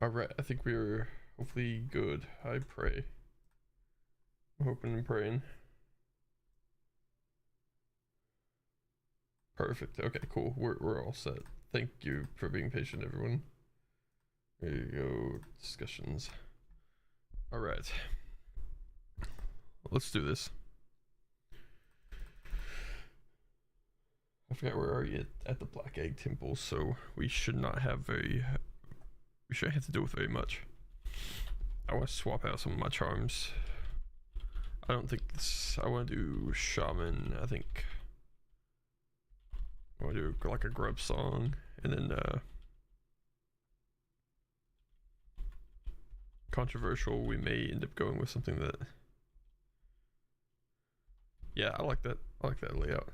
Alright, I think we're hopefully good. I pray. I'm hoping and praying. Perfect. Okay, cool. We're all set. Thank you for being patient, everyone. There you go. Discussions. Alright. Let's do this. I forgot where are you at the Black Egg Temple, so we should not have very... We shouldn't have to deal with very much. I want to swap out some of my charms. I don't think this... I want to do Shaman, I think. I want to do like a grub song, and then controversial, we may end up going with something that... Yeah, I like that. I like that layout.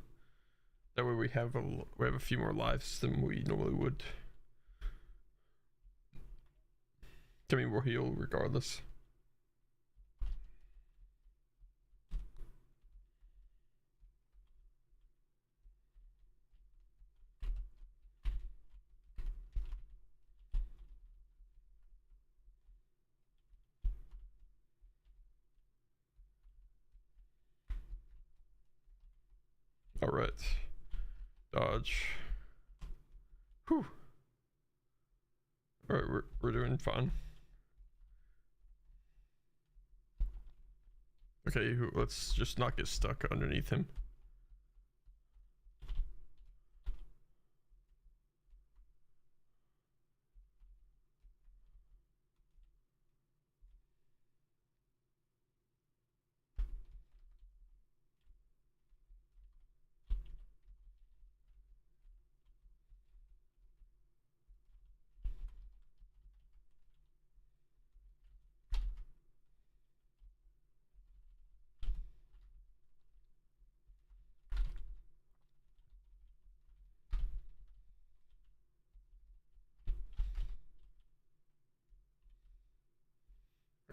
That way we have a few more lives than we normally would. I mean, we'll heal regardless. Alright. Dodge. Whew. Alright, we're doing fine. Okay, let's just not get stuck underneath him.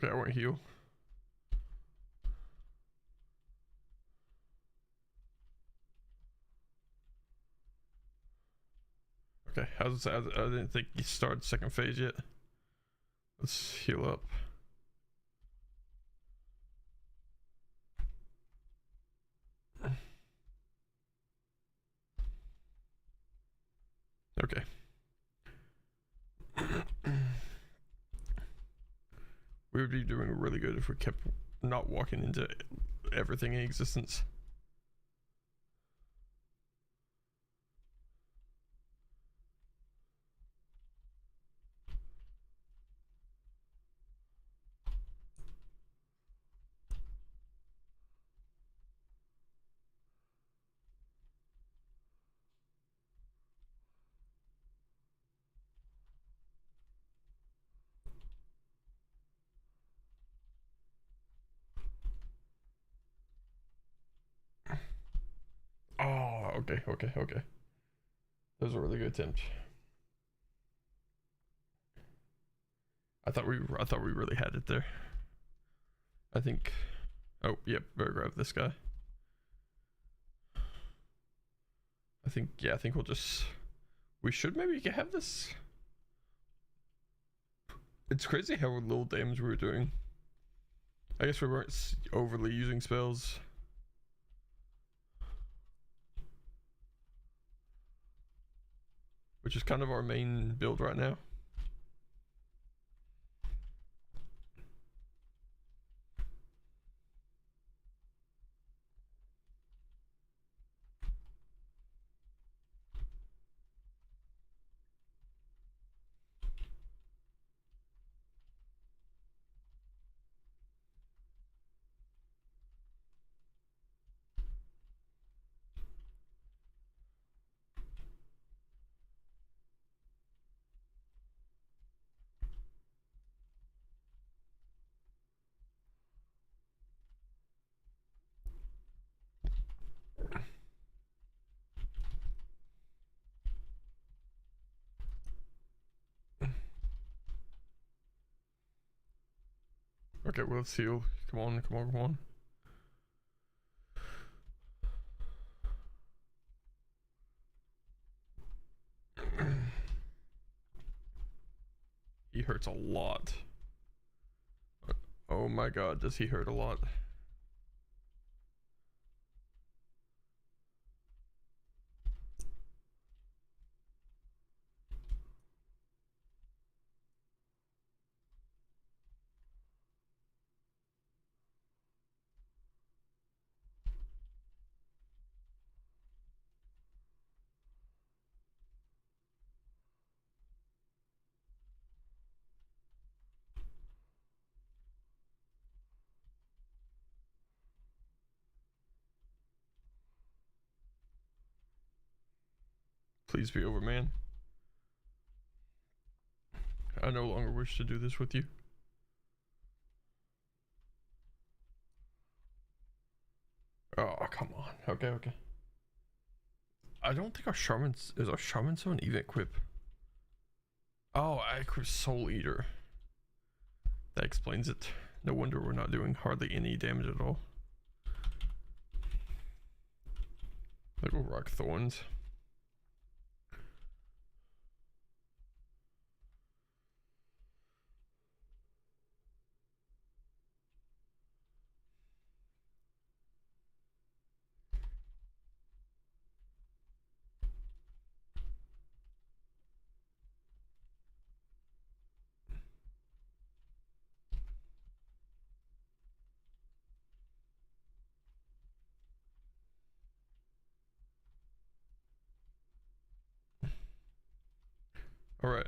Okay, I want to heal. Okay, I didn't think you started second phase yet. Let's heal up. Okay. We would be doing really good if we kept not walking into everything in existence. Oh, okay. That was a really good attempt. I thought we really had it there. I think. Oh, yep. Better grab this guy. I think we'll just. We should maybe have this. It's crazy how little damage we were doing. I guess we weren't overly using spells. Which is kind of our main build right now. Okay, well, let's heal. Come on. He hurts a lot. Oh my god, does he hurt a lot? Please be over, man. I no longer wish to do this with you. Oh, come on. Okay, okay. I don't think our Shaman's... Is our Shaman Zone even equip? Oh, I equip Soul Eater. That explains it. No wonder we're not doing hardly any damage at all. Little rock thorns. All right.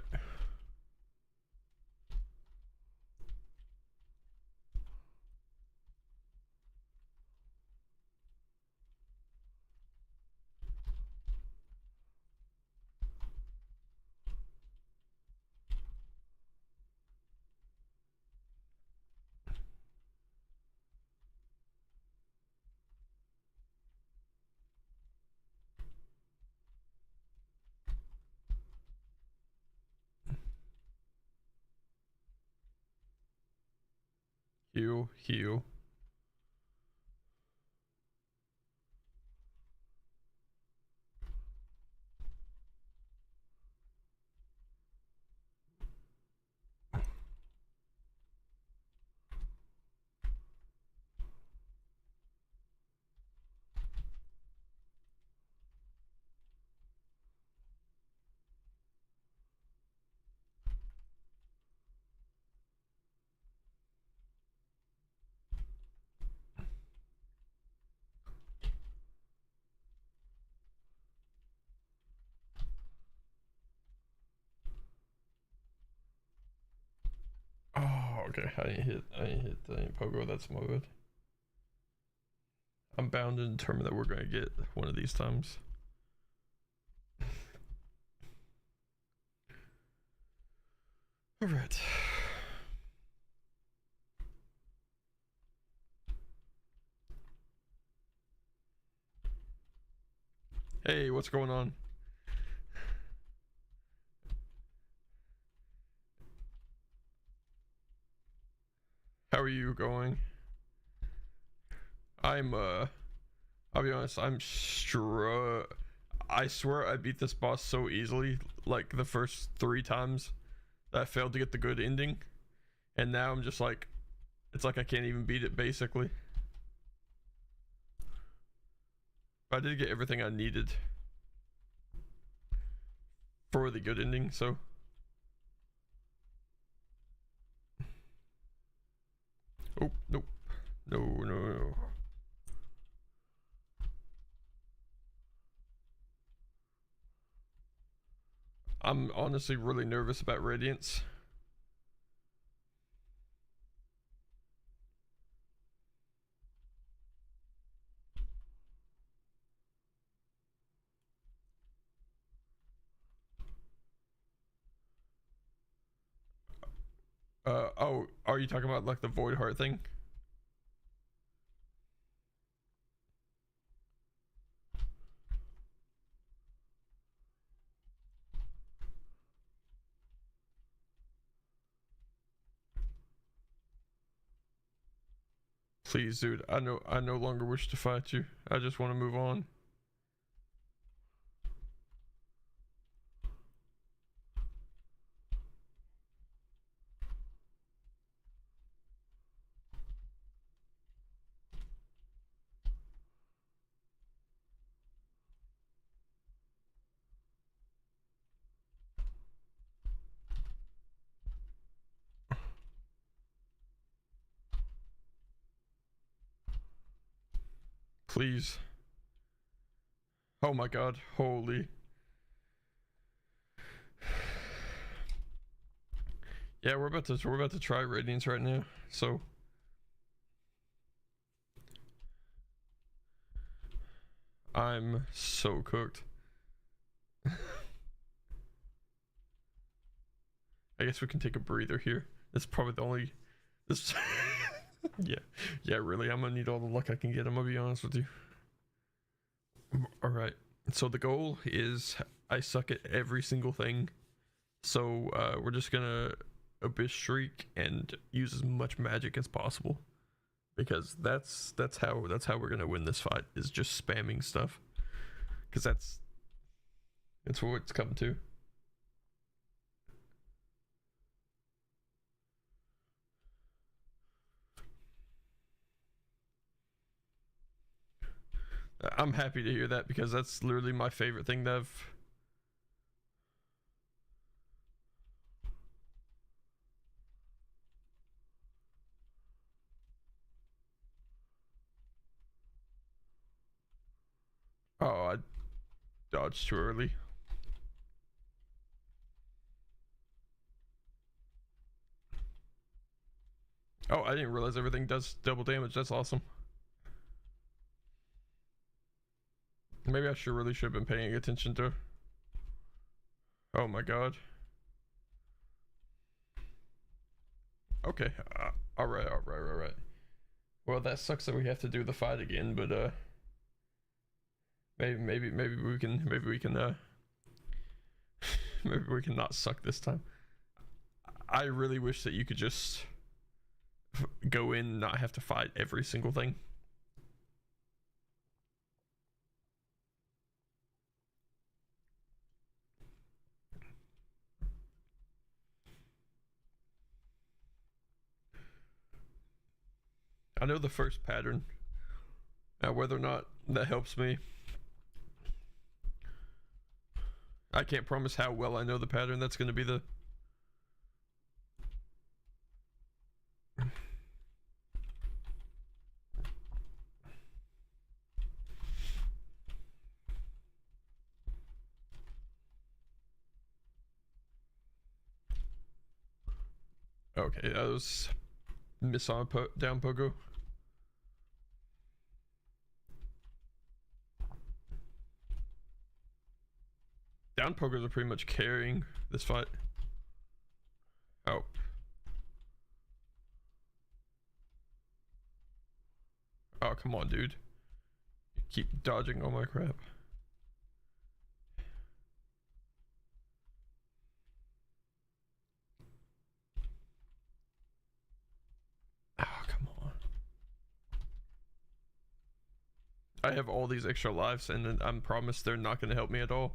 Heal, heal. Oh, okay. I ain't pogo. That's my bad. I'm bound and determined that we're gonna get one of these times. All right. Hey, what's going on? How are you going? I'll be honest, I swear I beat this boss so easily, like the first 3 times that I failed to get the good ending. And now I'm just like, it's like I can't even beat it basically. But I did get everything I needed for the good ending, so. Oh, nope. No, no, no. I'm honestly really nervous about Radiance. Oh, are you talking about like the Void Heart thing? Please, dude, I no longer wish to fight you. I just want to move on. Please. Oh my god, holy. Yeah, we're about to try Radiance right now, so I'm so cooked. I guess we can take a breather here. That's probably the only this yeah, really, I'm gonna need all the luck I can get, I'm gonna be honest with you. Alright, so the goal is I suck at every single thing. So we're just gonna Abyss Shriek and use as much magic as possible. Because that's how we're gonna win this fight, is just spamming stuff. Because that's what it's come to. I'm happy to hear that, because that's literally my favorite thing to have. Oh, I dodged too early. Oh, I didn't realize everything does double damage. That's awesome. Maybe I really should have been paying attention to. Oh my god. Okay. Alright. Well, that sucks that we have to do the fight again, but maybe we can maybe we can not suck this time. I really wish that you could just go in and not have to fight every single thing. I know the first pattern. Now, whether or not that helps me, I can't promise how well I know the pattern. That's going to be the... Okay, that was miss on down pogo. Down pokers are pretty much carrying this fight. Oh. Oh, come on, dude. You keep dodging all my crap. Oh, come on. I have all these extra lives, and I'm promised they're not going to help me at all.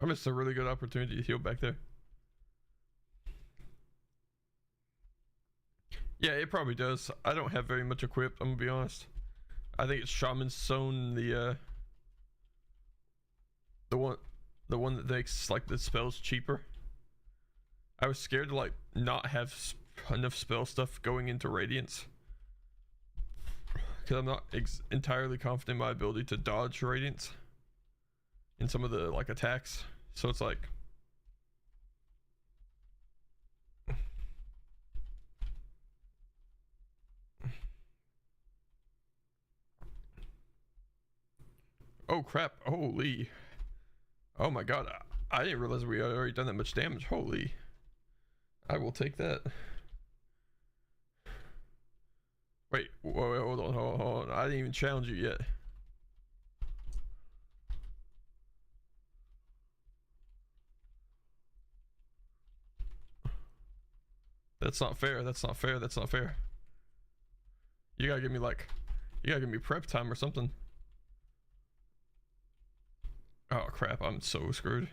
I missed a really good opportunity to heal back there. Yeah, it probably does. I don't have very much equipped, I'm gonna be honest. I think it's Shaman's Zone, the one that makes like the spells cheaper. I was scared to like not have enough spell stuff going into Radiance, because I'm not entirely confident in my ability to dodge Radiance in some of the like attacks. So it's like, oh crap, holy, oh my god, I didn't realize we had already done that much damage. Holy, I will take that. Wait, hold on, I didn't even challenge you yet. That's not fair. You gotta give me prep time or something. Oh crap, I'm so screwed.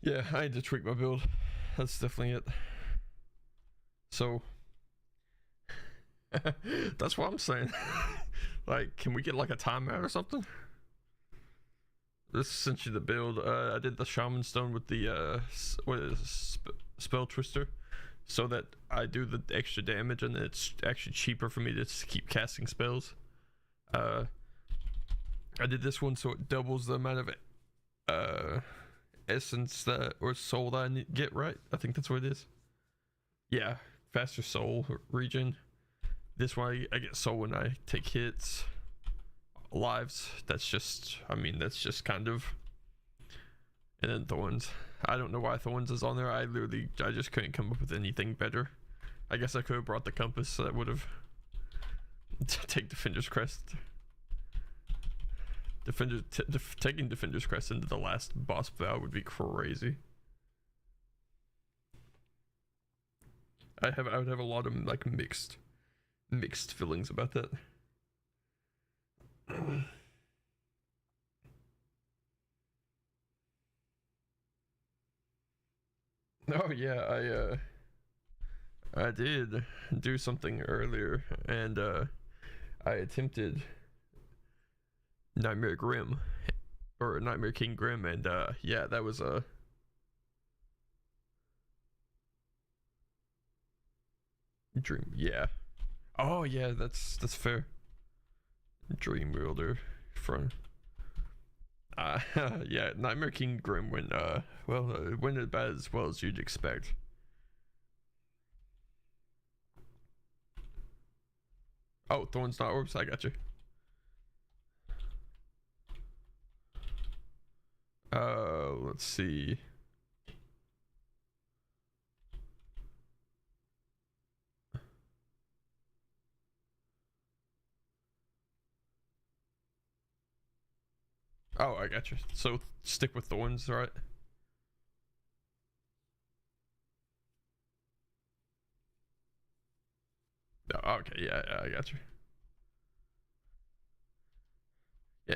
Yeah, I need to tweak my build. That's definitely it. So That's what I'm saying. Like, can we get like a timeout or something? This is essentially the build. I did the Shaman Stone with the Spell Twister, so that I do the extra damage, and it's actually cheaper for me to just keep casting spells. I did this one so it doubles the amount of essence that or soul that I get. Right, I think that's what it is. Yeah, faster soul regen. This one I get soul when I take hits. Lives, that's just, I mean, that's just kind of. And then thorns. I don't know why thorns is on there. I just couldn't come up with anything better. I guess I could have brought the compass, so that would have take Defender's Crest. Taking Defender's Crest into the last boss battle would be crazy. I would have a lot of like mixed feelings about that. Oh yeah, I did do something earlier, and I attempted Nightmare Grim or Nightmare King Grim, and yeah, that was a dream. Yeah. Oh yeah, that's fair. Dream Wielder from yeah, Nightmare King Grim went went about as well as you'd expect. Oh, Thorns not orbs, I got you. Let's see. Oh, I got you. So stick with Thorns, right? Oh, okay, yeah, I got you. Yeah,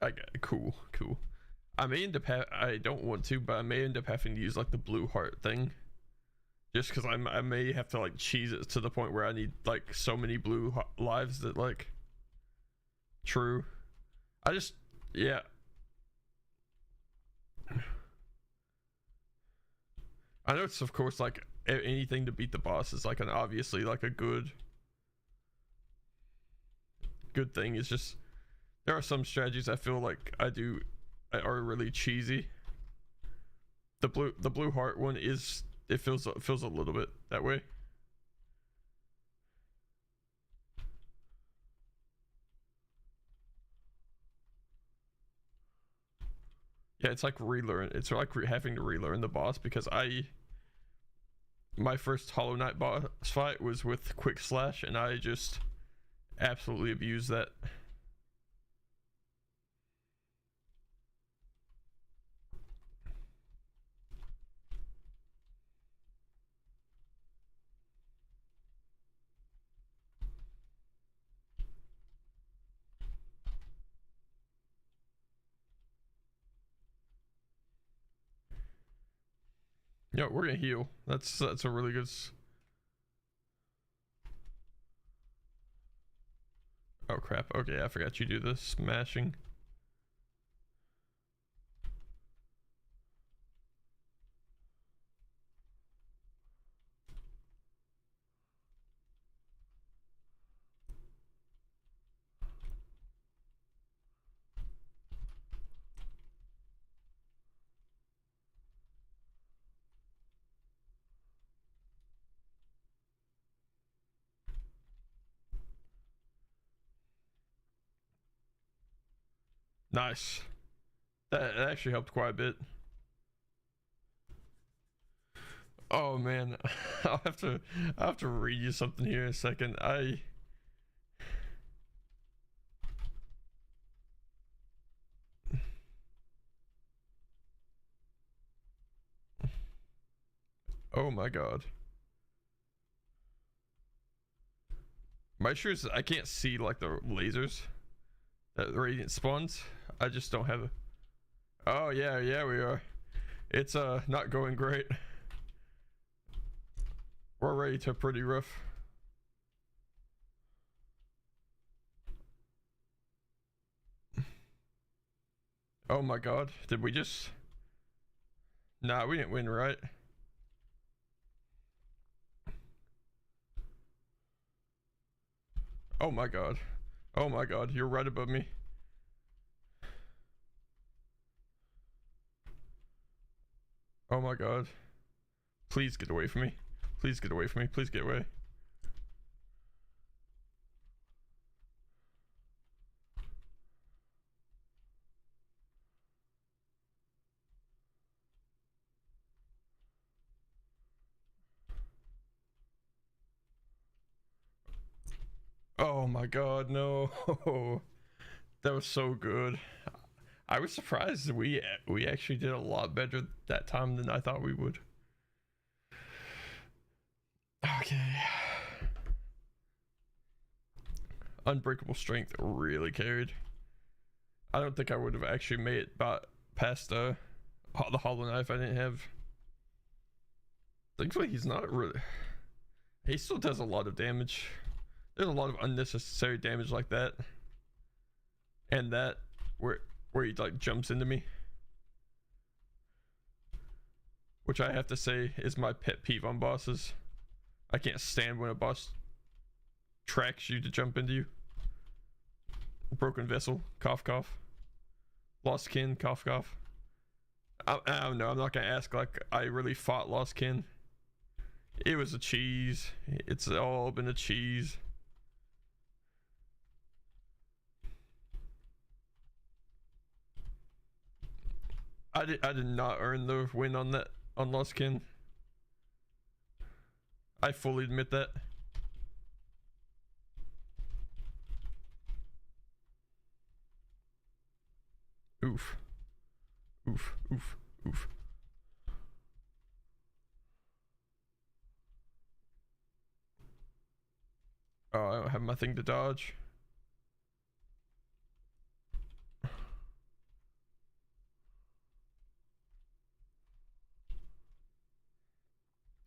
I got it. Cool. I may end up I don't want to, but I may end up having to use like the blue heart thing. Just because I may have to like cheese it to the point where I need like so many blue lives that like. True. I just, yeah. I know it's of course like anything to beat the boss is like an obviously like a good thing. It's just there are some strategies I feel like I do are really cheesy. The blue heart one is it feels a little bit that way. Yeah, it's like relearn. It's like having to relearn the boss because my first Hollow Knight boss fight was with Quick Slash, and I just absolutely abused that. Yeah, we're gonna heal. That's a really good. Oh crap. Okay, I forgot you do the smashing. Nice. That actually helped quite a bit. Oh man, I'll have to read you something here in a second. Oh my god. My issue is I can't see like the lasers that Radiance spawns. I just don't have. Oh yeah, we are. It's not going great. We're ready to pretty rough. Oh my god, did we just... Nah, we didn't win, right? Oh my god. Oh my god, you're right above me. Oh my god. Please get away from me. Please get away from me. Please get away. Oh my god, no. That was so good. I was surprised we actually did a lot better that time than I thought we would. Okay. Unbreakable strength really carried. I don't think I would have actually made it past the hollow knife I didn't have. Thankfully he's not really... He still does a lot of damage. There's a lot of unnecessary damage like that. And that where he like jumps into me. Which I have to say is my pet peeve on bosses. I can't stand when a boss tracks you to jump into you. Broken vessel, cough cough. Lost kin, cough cough. I don't know, I'm not gonna ask like I really fought lost kin. It was a cheese. It's all been a cheese. I did not earn the win on that on lost kin. I fully admit that. Oof. Oof, oof, oof. Oh, I don't have my thing to dodge.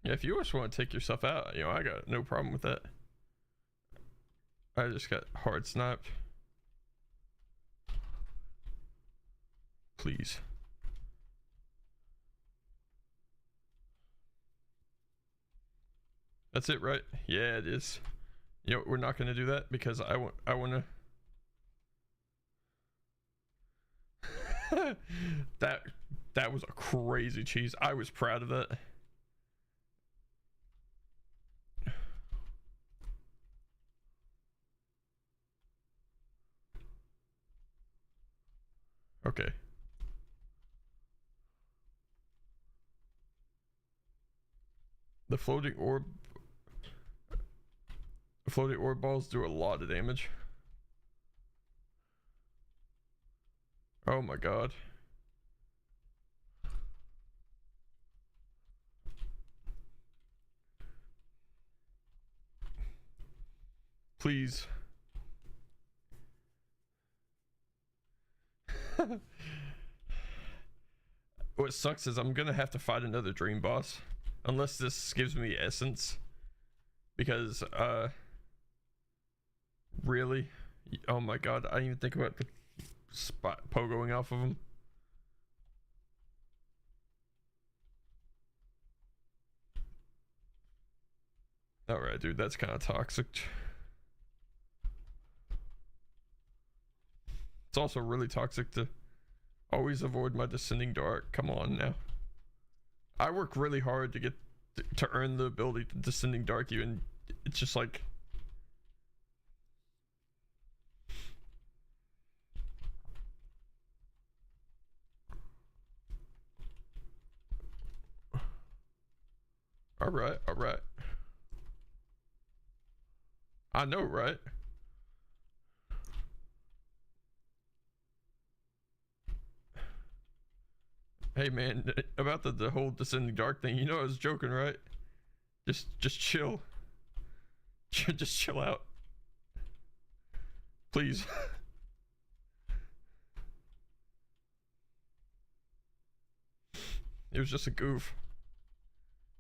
Yeah, if you just want to take yourself out, you know, I got no problem with that. I just got hard sniped. Please. That's it, right? Yeah, it is. You know, we're not gonna do that because I wanna that was a crazy cheese. I was proud of that. Okay. The floating orb balls do a lot of damage. Oh my god. Please. What sucks is I'm gonna have to fight another dream boss. Unless this gives me essence. Because, really? Oh my god, I didn't even think about the spot pogoing off of him. Alright, dude, that's kind of toxic. It's also really toxic to always avoid my descending dark. Come on now. I work really hard to get to earn the ability to descending dark you, and it's just like... Alright, alright. I know, right? Hey man, about the whole descending dark thing, you know I was joking, right? Just chill. Just chill out. Please. It was just a goof.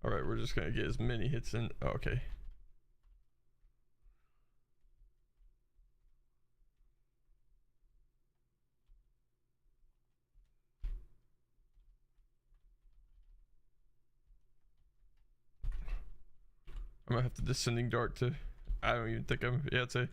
Alright, we're just gonna get as many hits in. Oh, okay. I'm gonna have to descending dark to. I don't even think I'm. Yeah, it's a.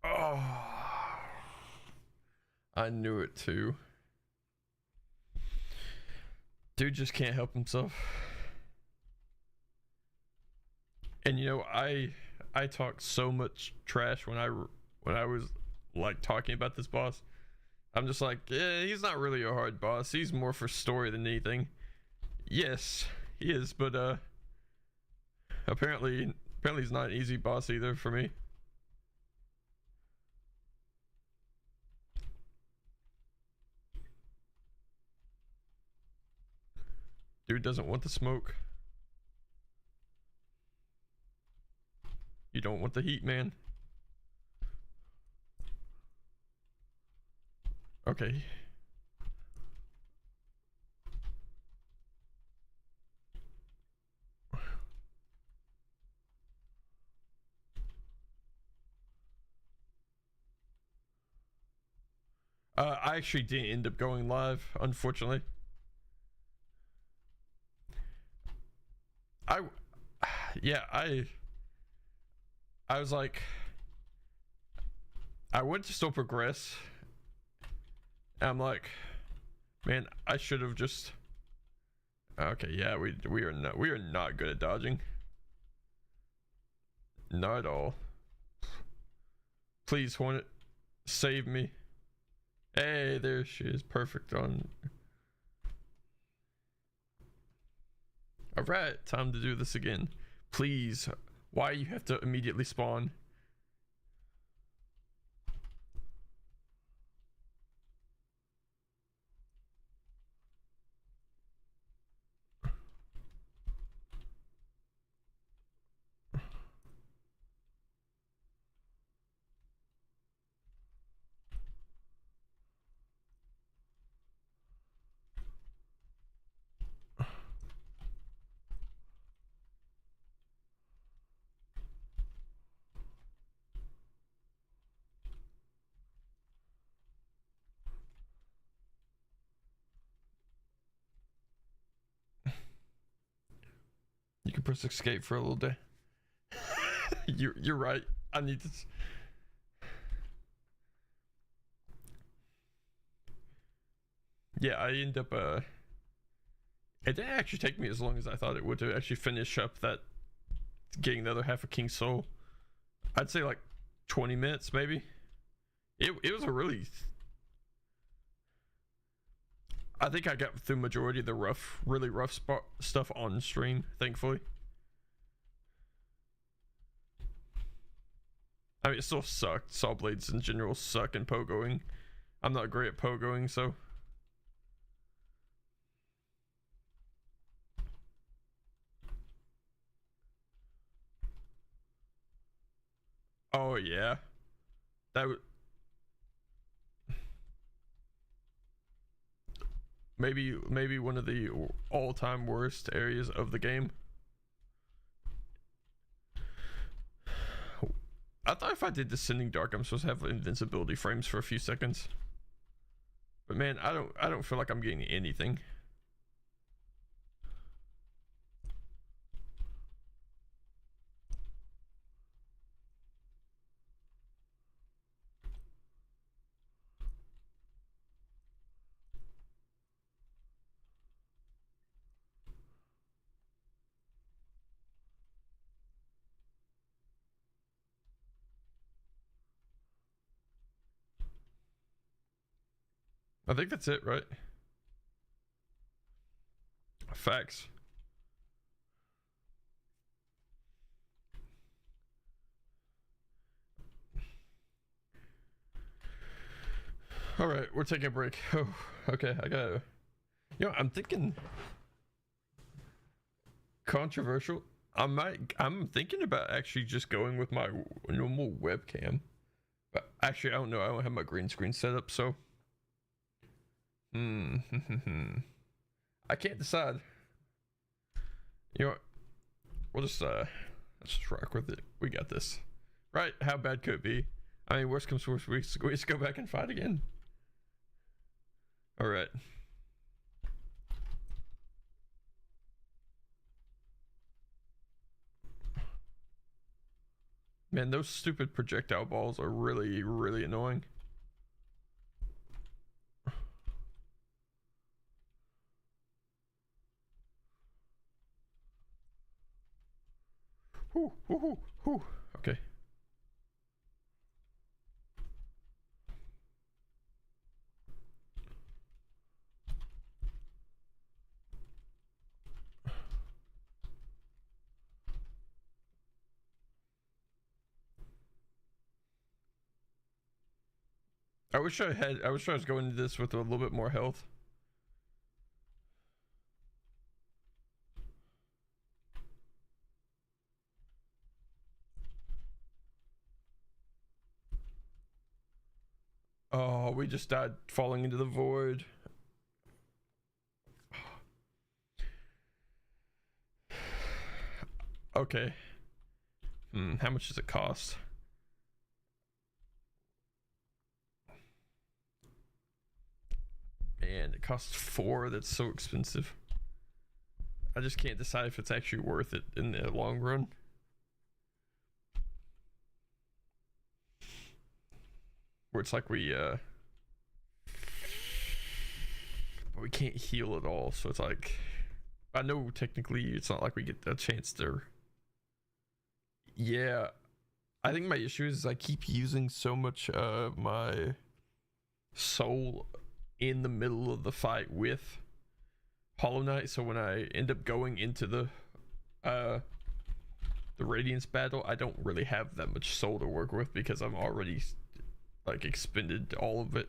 Oh, I knew it too. Dude just can't help himself. And you know, I talked so much trash when I was like talking about this boss. I'm just like, yeah, he's not really a hard boss. He's more for story than anything. Yes, he is, but apparently he's not an easy boss either for me. Dude doesn't want the smoke. You don't want the heat, man. Okay. I actually didn't end up going live, unfortunately. Yeah, I was like, I went to still progress. And I'm like, man, I should have just. Okay, yeah, we are not good at dodging. Not at all. Please, Hornet, save me. Hey, there she is, perfect on. All right, time to do this again. Please, why you have to immediately spawn? You can press escape for a little day. You're right. I need to. Yeah, I end up it didn't actually take me as long as I thought it would to actually finish up that getting the other half of King's Soul. I'd say like 20 minutes maybe. It was a really. I think I got through majority of the really rough stuff on stream, thankfully. I mean, it still sucked. Saw blades in general suck in pogoing. I'm not great at pogoing, so. Oh yeah, that would maybe one of the all-time worst areas of the game. I thought if I did Descending Dark, I'm supposed to have invincibility frames for a few seconds. But man, I don't feel like I'm getting anything. I think that's it, right? Facts. All right, we're taking a break. Oh, okay. I gotta. You know, I'm thinking controversial. I'm thinking about actually just going with my normal webcam. But actually, I don't know. I don't have my green screen set up, so. I can't decide. You know, We'll just let's just rock with it. We got this. Right? How bad could it be? I mean, worst comes to worst, we just go back and fight again. All right. Man, those stupid projectile balls are really, really annoying. Whew, whew, whew, whew. Okay. I wish I was going into this with a little bit more health. Oh, we just died falling into the void. Okay. How much does it cost? Man, it costs 4. That's so expensive. I just can't decide if it's actually worth it in the long run. Where it's like we can't heal at all, so it's like, I know technically it's not like we get a chance to. Yeah, I think my issue is I keep using so much my soul in the middle of the fight with Hollow Knight, so when I end up going into the Radiance battle, I don't really have that much soul to work with because I'm already like expended all of it.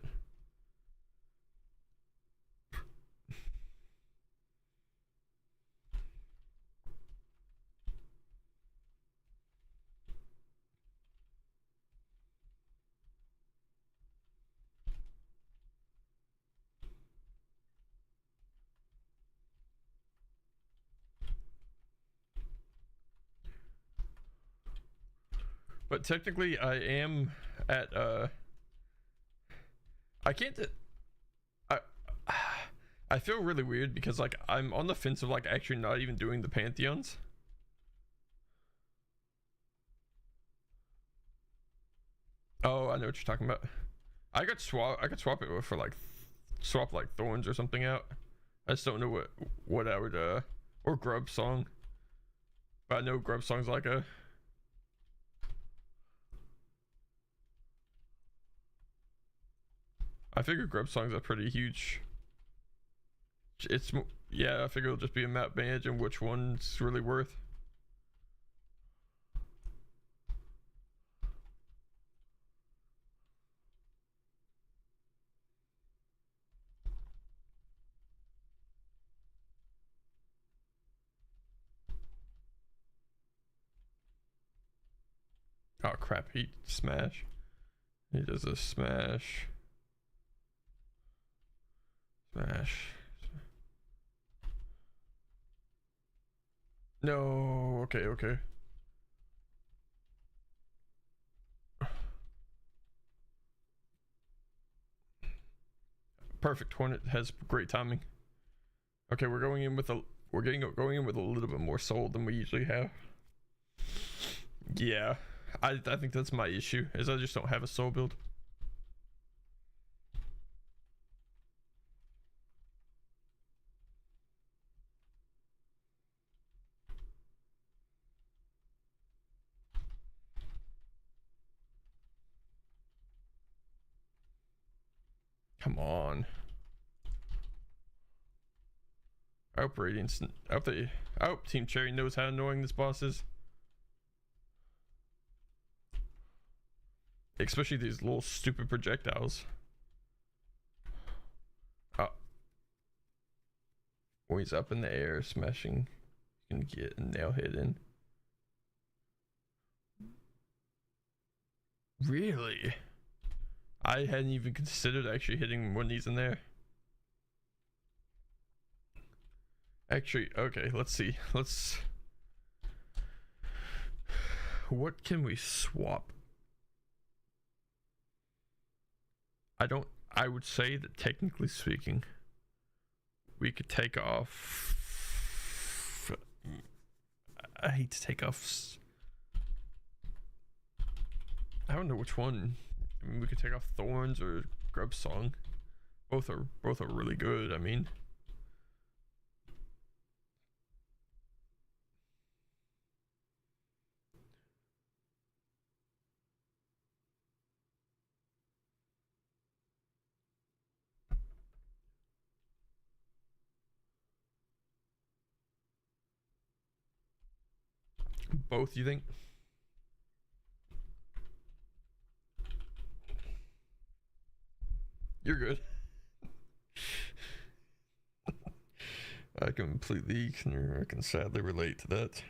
But technically I am at I can't I feel really weird because like I'm on the fence of like actually not even doing the Pantheons. Oh, I know what you're talking about. I could swap it for like swap like thorns or something out. I just don't know what I would or grub song. But I know grub song's like a I figure grub songs are pretty huge. It's yeah, I figure it'll just be a map badge and which one's really worth. Oh crap, he smash. He does a smash. Smash. No, okay, okay. Perfect. Hornet has great timing. Okay, we're going in with a going in with a little bit more soul than we usually have. Yeah, I think that's my issue, is I just don't have a soul build. Come on. I hope Radiance, I hope Team Cherry knows how annoying this boss is. Especially these little stupid projectiles. Oh. When he's up in the air smashing, you can get a nail hit in. Really? I hadn't even considered actually hitting one of these in there. Actually, okay, let's see. What can we swap? I would say that technically speaking, we could take off. I hate to take off. I don't know which one. I mean, we could take off Thorns or Grub Song. Both are really good. I mean, both. You think? You're good. I completely I can sadly relate to that.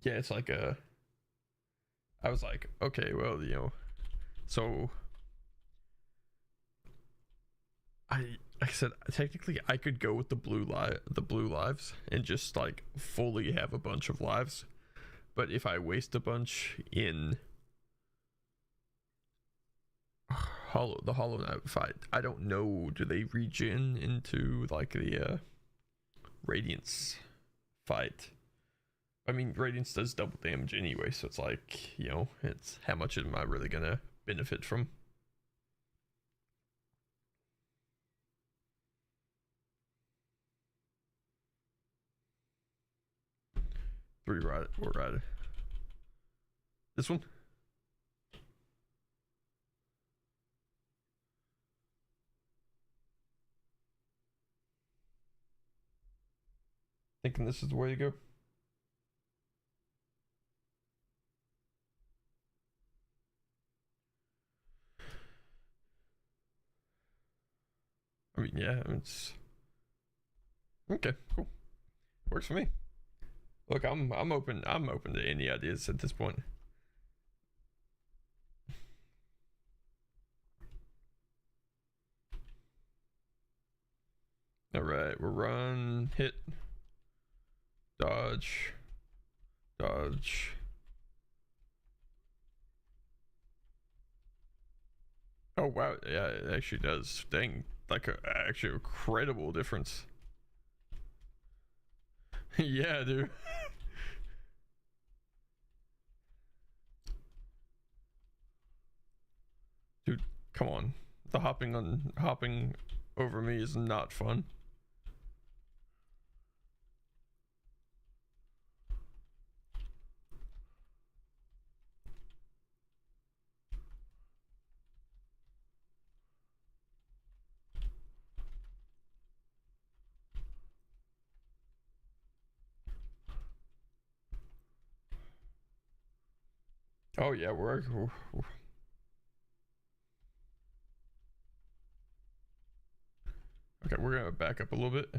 Yeah, it's like I was like, okay, well, you know, so like I said, technically I could go with the blue lives and just like fully have a bunch of lives, but if I waste a bunch in the Hollow Knight fight, I don't know. Do they regen into like the Radiance fight? I mean, Radiance does double damage anyway, so it's like, you know, it's how much am I really gonna benefit from? Three ride or ride. This one? Thinking this is the way to go. I mean, yeah, it's okay, cool. Works for me. Look, I'm open. I'm open to any ideas at this point. All right, we'll run, hit, dodge, dodge. Oh wow, yeah, it actually does. Dang, like actually a credible difference. Yeah, dude. Dude, come on. The hopping over me is not fun. Oh yeah, we're okay. We're gonna back up a little bit.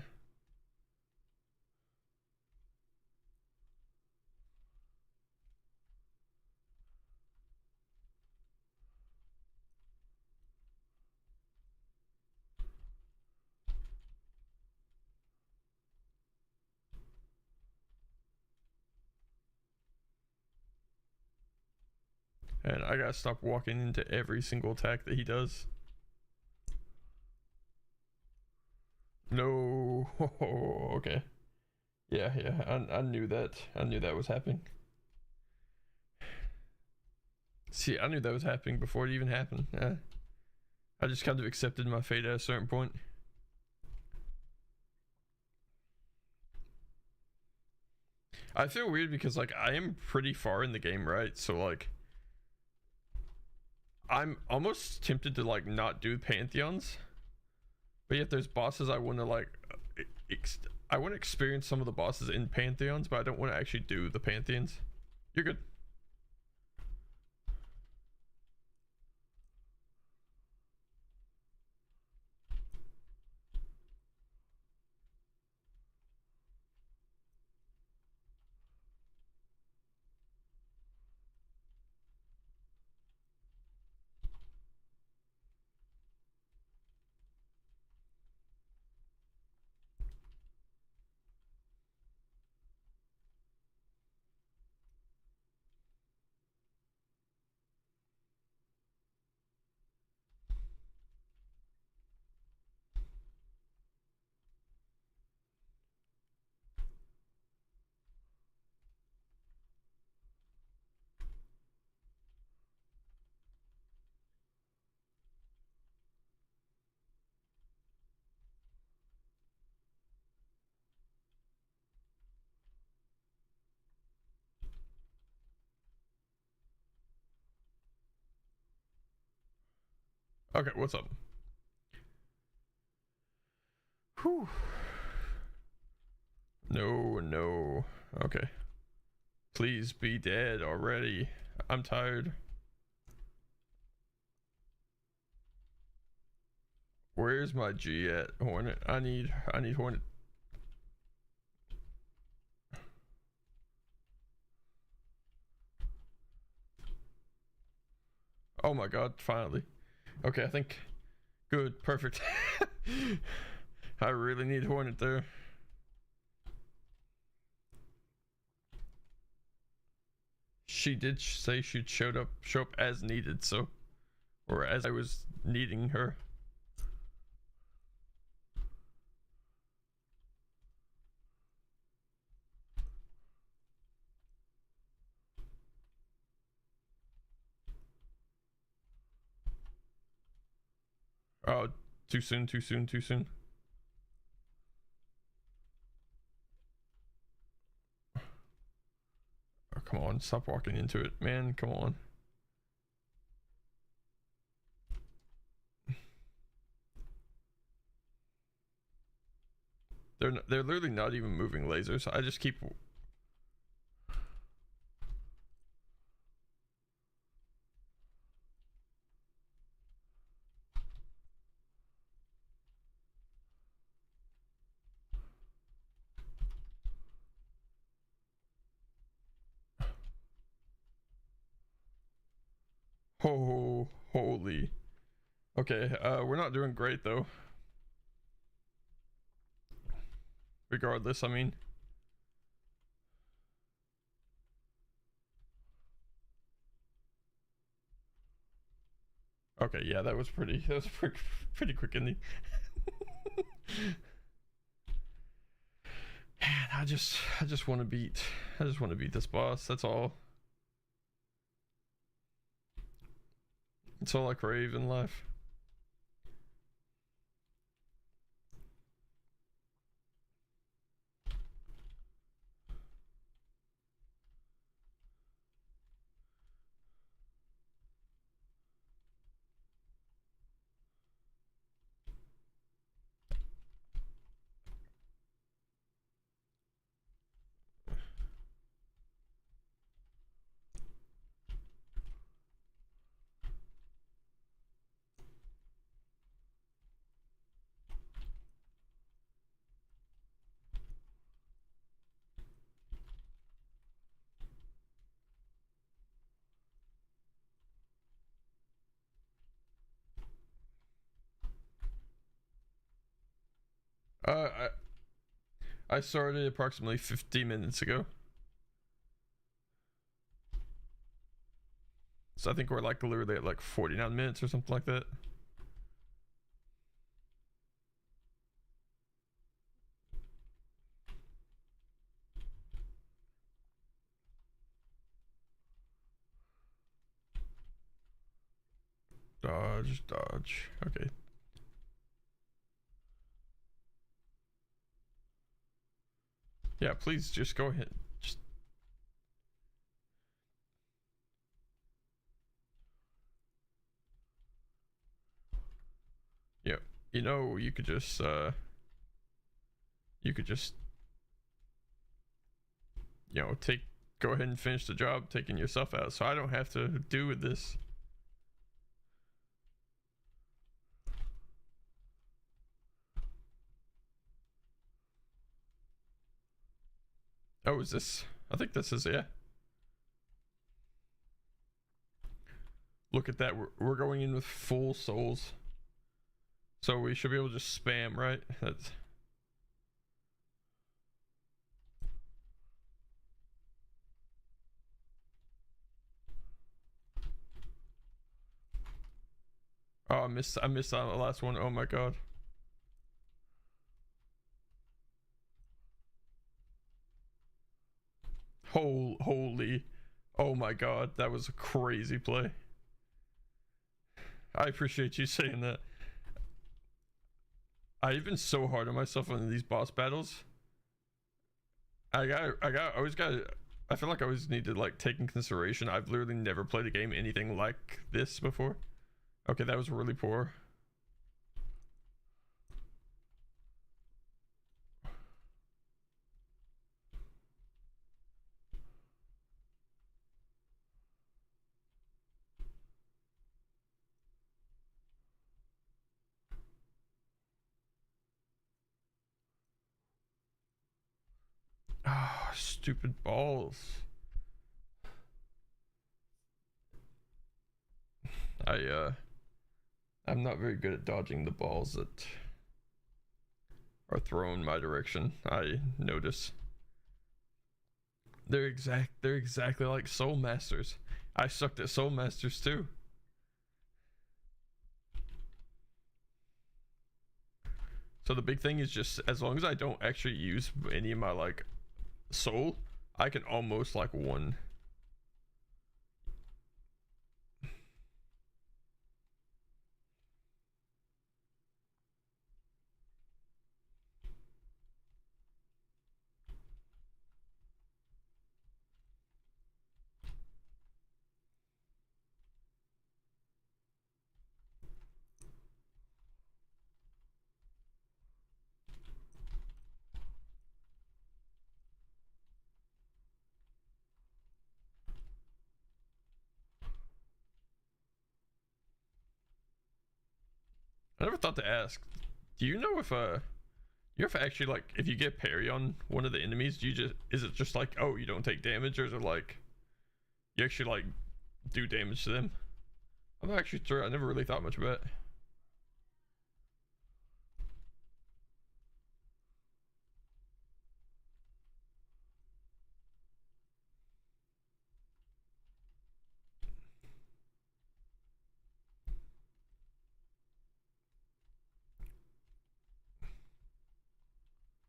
And I gotta stop walking into every single attack that he does. No. Oh, okay. Yeah, yeah. I knew that. I knew that was happening. See, I knew that was happening before it even happened. I just kind of accepted my fate at a certain point. I feel weird because like I am pretty far in the game, right? So like I'm almost tempted to like not do pantheons, but yet there's bosses I want to like I want to experience some of the bosses in pantheons, but I don't want to actually do the pantheons. You're good. Okay, what's up? Whew. No, no. Okay. Please be dead already. I'm tired. Where's my G at, Hornet? I need Hornet. Oh my god, finally. Okay, I think good, perfect. I really need Hornet there. She did say she'd show up as needed, so, or as I was needing her. Oh, too soon, too soon, too soon. Oh, come on, stop walking into it, man. Come on. They're literally not even moving lasers. I just keep. Oh, holy. Okay, we're not doing great though. Regardless, I mean. Okay, yeah, that was pretty quick ending. Man, I just want to beat this boss. That's all. It's all I crave in life. Uh, I started approximately 50 minutes ago. So I think we're like literally at like 49 minutes or something like that. Dodge, dodge. Okay. Yeah, please just go ahead. Just. Yeah, you know, you could just you know, go ahead and finish the job taking yourself out so I don't have to do with this. Oh, is this? I think this is, yeah. Look at that. We're going in with full souls. So we should be able to just spam, right? That's. Oh, I missed on the last one. Oh my god. Holy. Oh my god, that was a crazy play. I appreciate you saying that. I've been so hard on myself on these boss battles. I feel like I always need to like take in consideration I've literally never played a game anything like this before. Okay, that was really poor. Ah, oh, stupid balls. I'm not very good at dodging the balls that are thrown my direction. I notice. They're exactly like Soul Masters. I sucked at Soul Masters too. So the big thing is just as long as I don't actually use any of my like soul, I can almost like one. I never thought to ask. Do you know if you ever actually like if you get parry on one of the enemies, do you just is it just like oh you don't take damage or is it like you actually like do damage to them? I'm not actually sure. I never really thought much about it.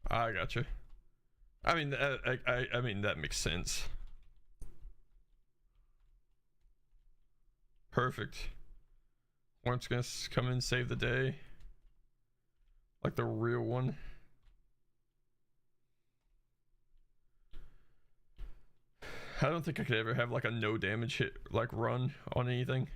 I gotcha. I mean, I mean that makes sense. Perfect. One's gonna come in and save the day, like the real one. I don't think I could ever have like a no damage hit like run on anything.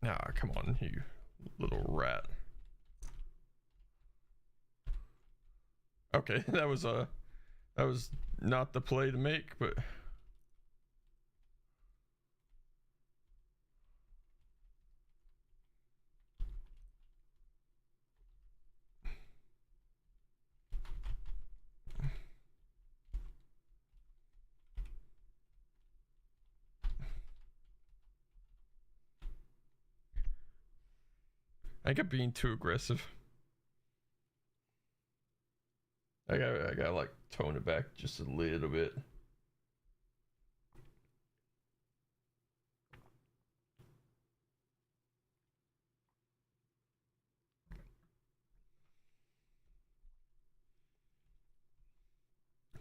Ah, come on, you little rat. Okay, that was not the play to make, but I kept being too aggressive. I gotta like tone it back just a little bit.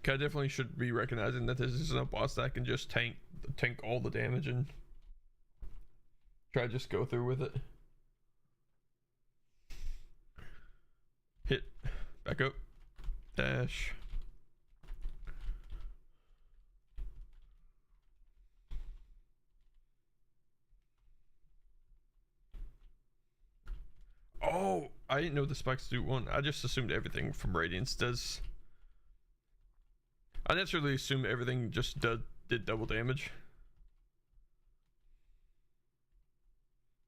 I definitely should be recognizing that this isn't a boss that can just tank all the damage and try to just go through with it. Hit, back up, dash. Oh, I didn't know the spikes do one. I just assumed everything from Radiance does. I naturally assumed everything just did double damage.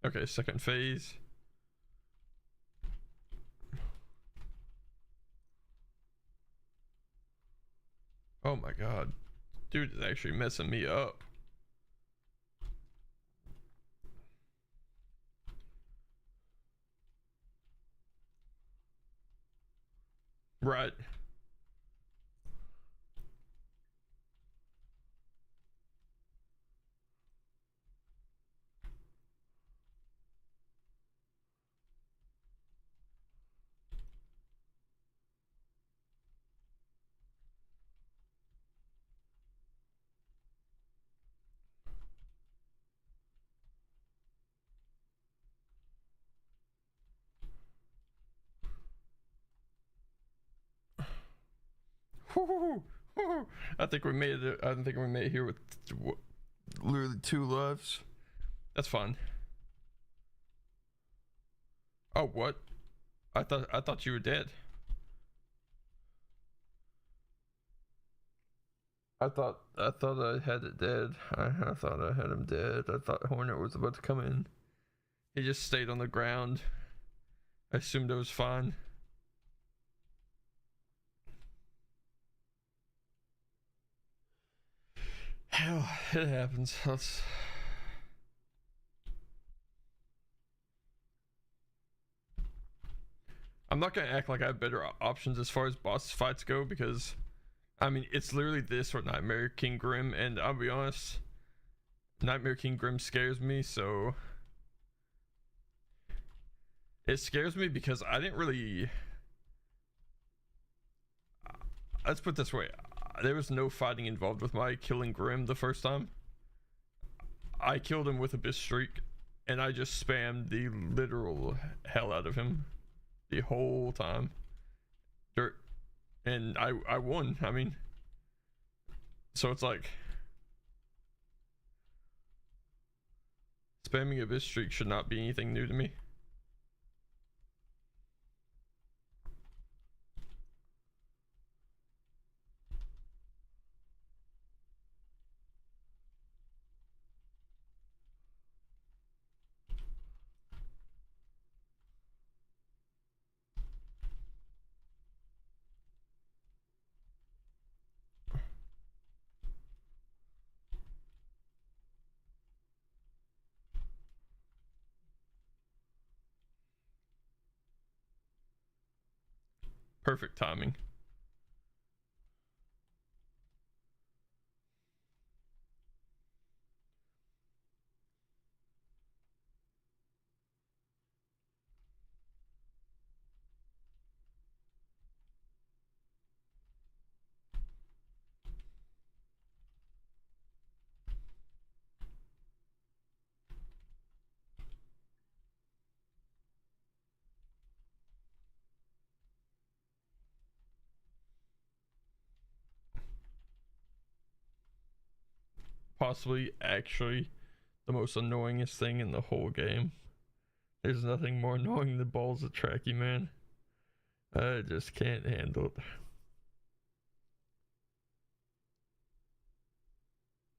Okay, second phase. Oh my god. Dude is actually messing me up. Right. Woo, woo. I think we made it. I think we made it here with literally 2 lives. That's fun. Oh, what? I thought you were dead. I thought I had it dead. I thought I had him dead. I thought Hornet was about to come in. He just stayed on the ground. I assumed it was fine. Hell, it happens. I'm not gonna act like I have better options as far as boss fights go, because I mean, it's literally this or Nightmare King Grim, and I'll be honest, Nightmare King Grim scares me, so it scares me because I didn't really, let's put it this way, there was no fighting involved with my killing Grim the first time. I killed him with Abyss Streak, and I just spammed the literal hell out of him the whole time. Dirt. And I won. I mean, so it's like spamming Abyss Streak should not be anything new to me. Perfect timing. Possibly actually the most annoyingest thing in the whole game. There's nothing more annoying than balls that track you, man. I just can't handle it.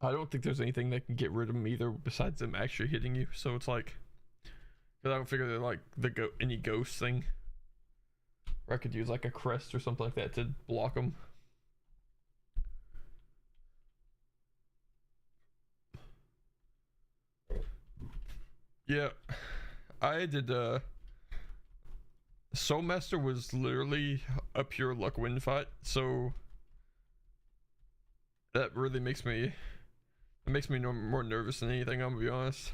I don't think there's anything that can get rid of them either besides them actually hitting you. So it's like, because I don't figure they're like any ghost thing, or I could use like a crest or something like that to block them. Yeah, I did. Soulmaster was literally a pure luck win fight, so that really makes me more nervous than anything. I'm gonna be honest.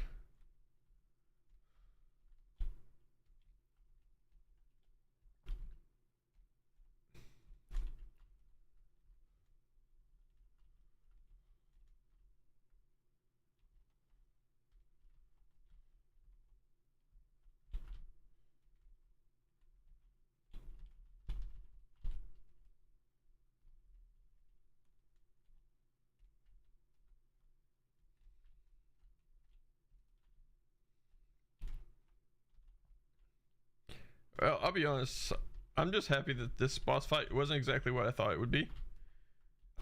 Well, I'll be honest. I'm just happy that this boss fight wasn't exactly what I thought it would be.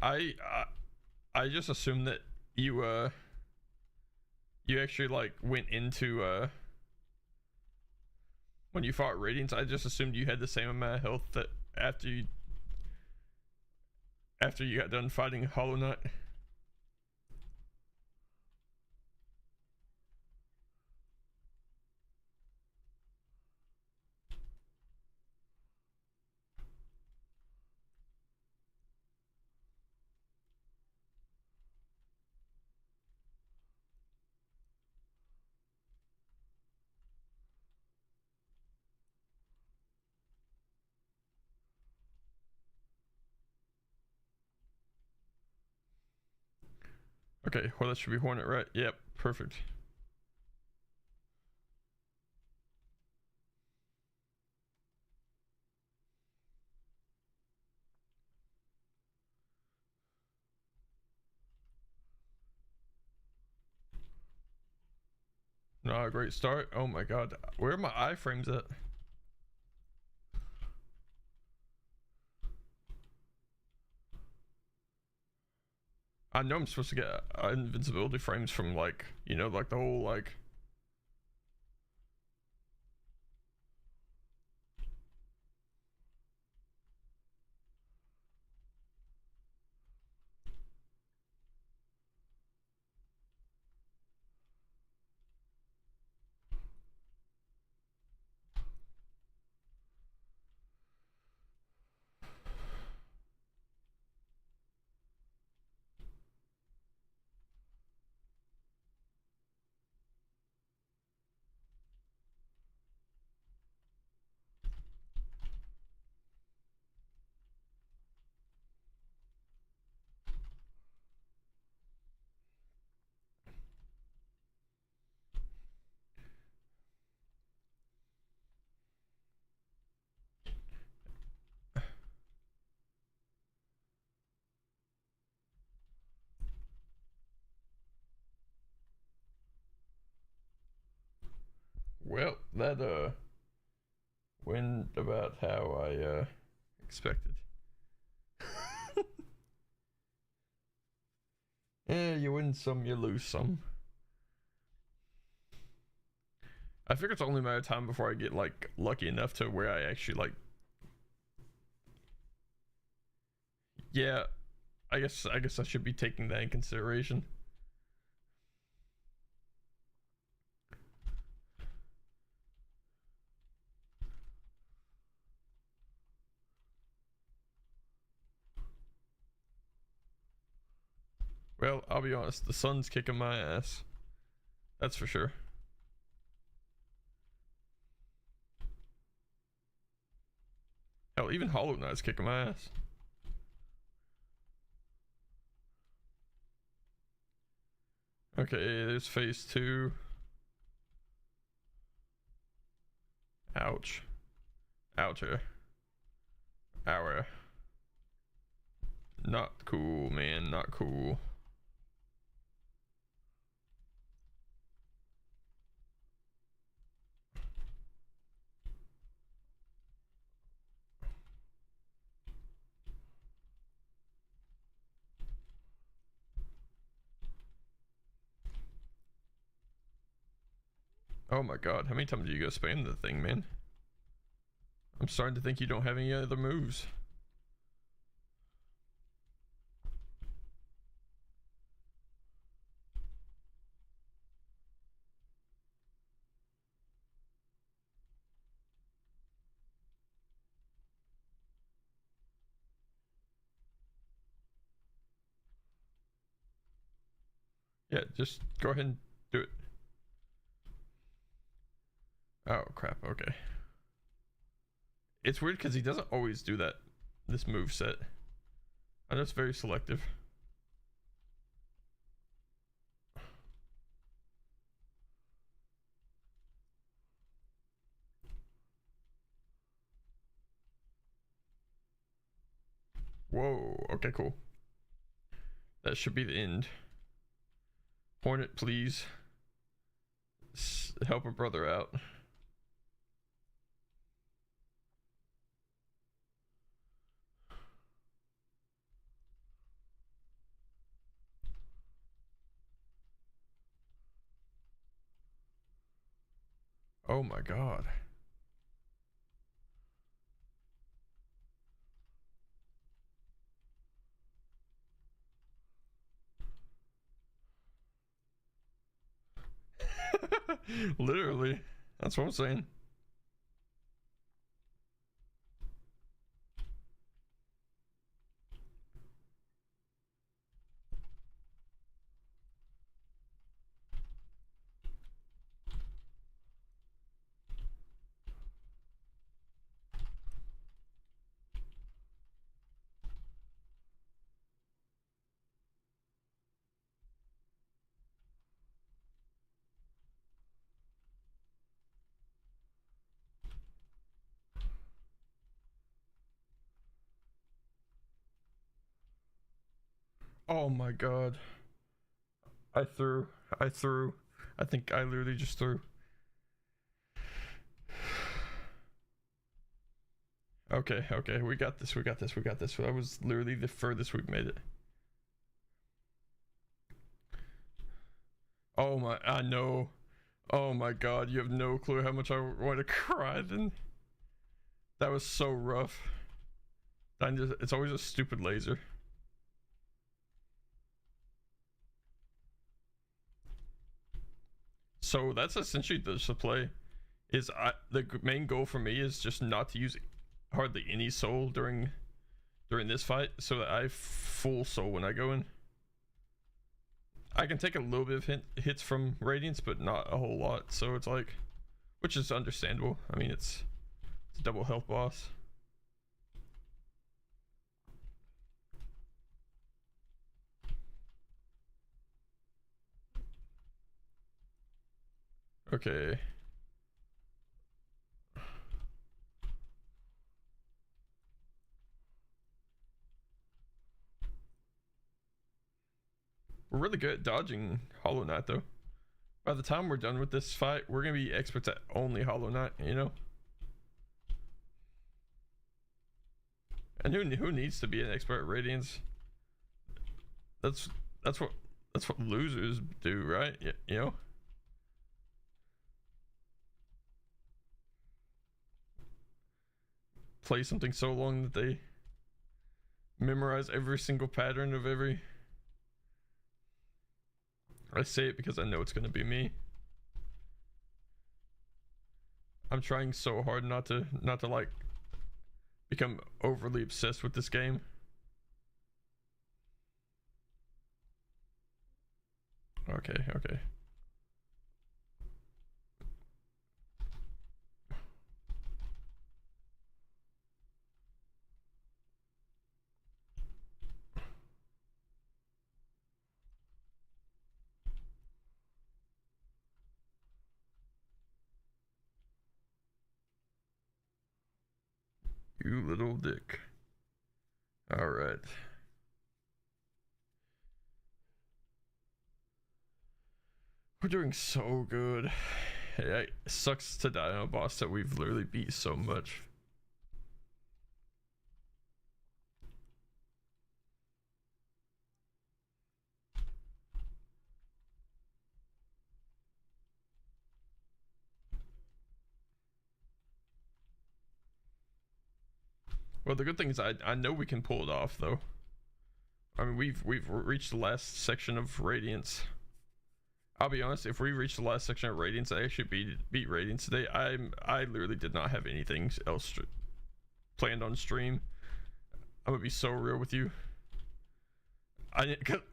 I I just assumed that you actually like went into when you fought Radiance. I just assumed you had the same amount of health that after you got done fighting Hollow Knight. Okay, well that should be Hornet, right? Yep, perfect. Not a great start. Oh my god. Where are my iframes at? I know I'm supposed to get invincibility frames from like, you know, like the whole like... Well, that went about how I expected. Yeah, you win some, you lose some. I figure it's only a matter of time before I get like lucky enough to where I actually like... Yeah, I guess I should be taking that in consideration. Well, I'll be honest, the sun's kicking my ass. That's for sure. Hell, even Hollow Knight's kicking my ass. Okay, there's phase 2. Ouch. Oucher. Hour. Not cool, man. Not cool. Oh my god, how many times do you go spam the thing, man? I'm starting to think you don't have any other moves. Yeah, just go ahead and do it. Oh crap, okay. It's weird because he doesn't always do that, this move set. I know it's very selective. Whoa, okay, cool. That should be the end. Hornet, please. Help a brother out. Oh my god. Literally. That's what I'm saying. Oh my god. I threw. I think I literally just threw. Okay, okay, we got this, we got this, we got this. That was literally the furthest we've made it. Oh my, I know. Oh my god, you have no clue how much I want to cry then. That was so rough. It's always a stupid laser. So that's essentially the play. The main goal for me is just not to use hardly any soul during this fight, so that I have full soul when I go in. I can take a little bit of hits from Radiance, but not a whole lot. So it's like, which is understandable. I mean, it's a double health boss. Okay. We're really good at dodging Hollow Knight, though. By the time we're done with this fight, we're gonna be experts at only Hollow Knight, you know? And who needs to be an expert at Radiance? That's what losers do, right? You know? Play something so long that they memorize every single pattern of every. I say it because I know it's gonna be me. I'm trying so hard not to like become overly obsessed with this game. Okay, okay. You little dick. All right. We're doing so good. It sucks to die on a boss that we've literally beat so much. Well, the good thing is I know we can pull it off, though. I mean, we've reached the last section of Radiance. I'll be honest, if we reach the last section of Radiance, I actually beat Radiance today. I literally did not have anything else planned on stream. I'm gonna be so real with you.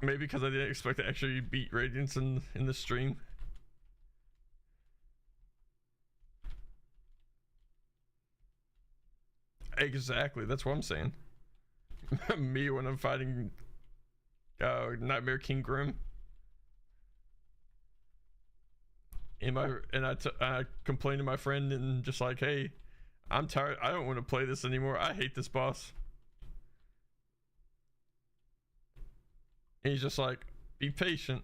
Maybe because I didn't expect to actually beat Radiance in the stream. Exactly, that's what I'm saying. Me when I'm fighting Nightmare King Grim. And I complained to my friend and just like, hey, I'm tired. I don't want to play this anymore. I hate this boss. And he's just like, be patient.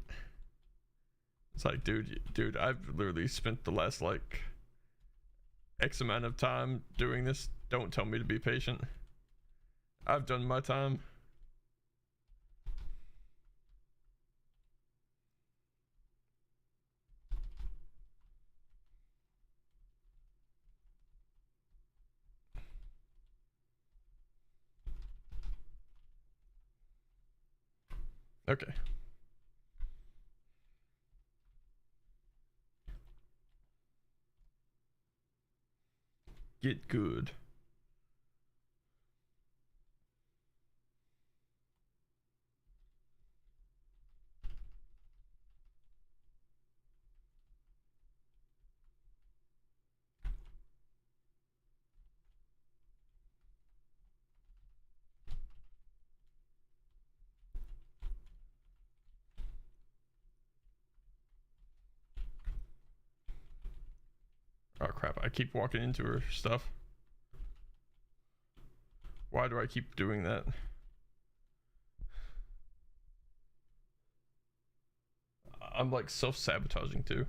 It's like, dude, I've literally spent the last like X amount of time doing this. Don't tell me to be patient. I've done my time. Okay. Get good. Oh crap, I keep walking into her stuff. Why do I keep doing that? I'm like self-sabotaging too.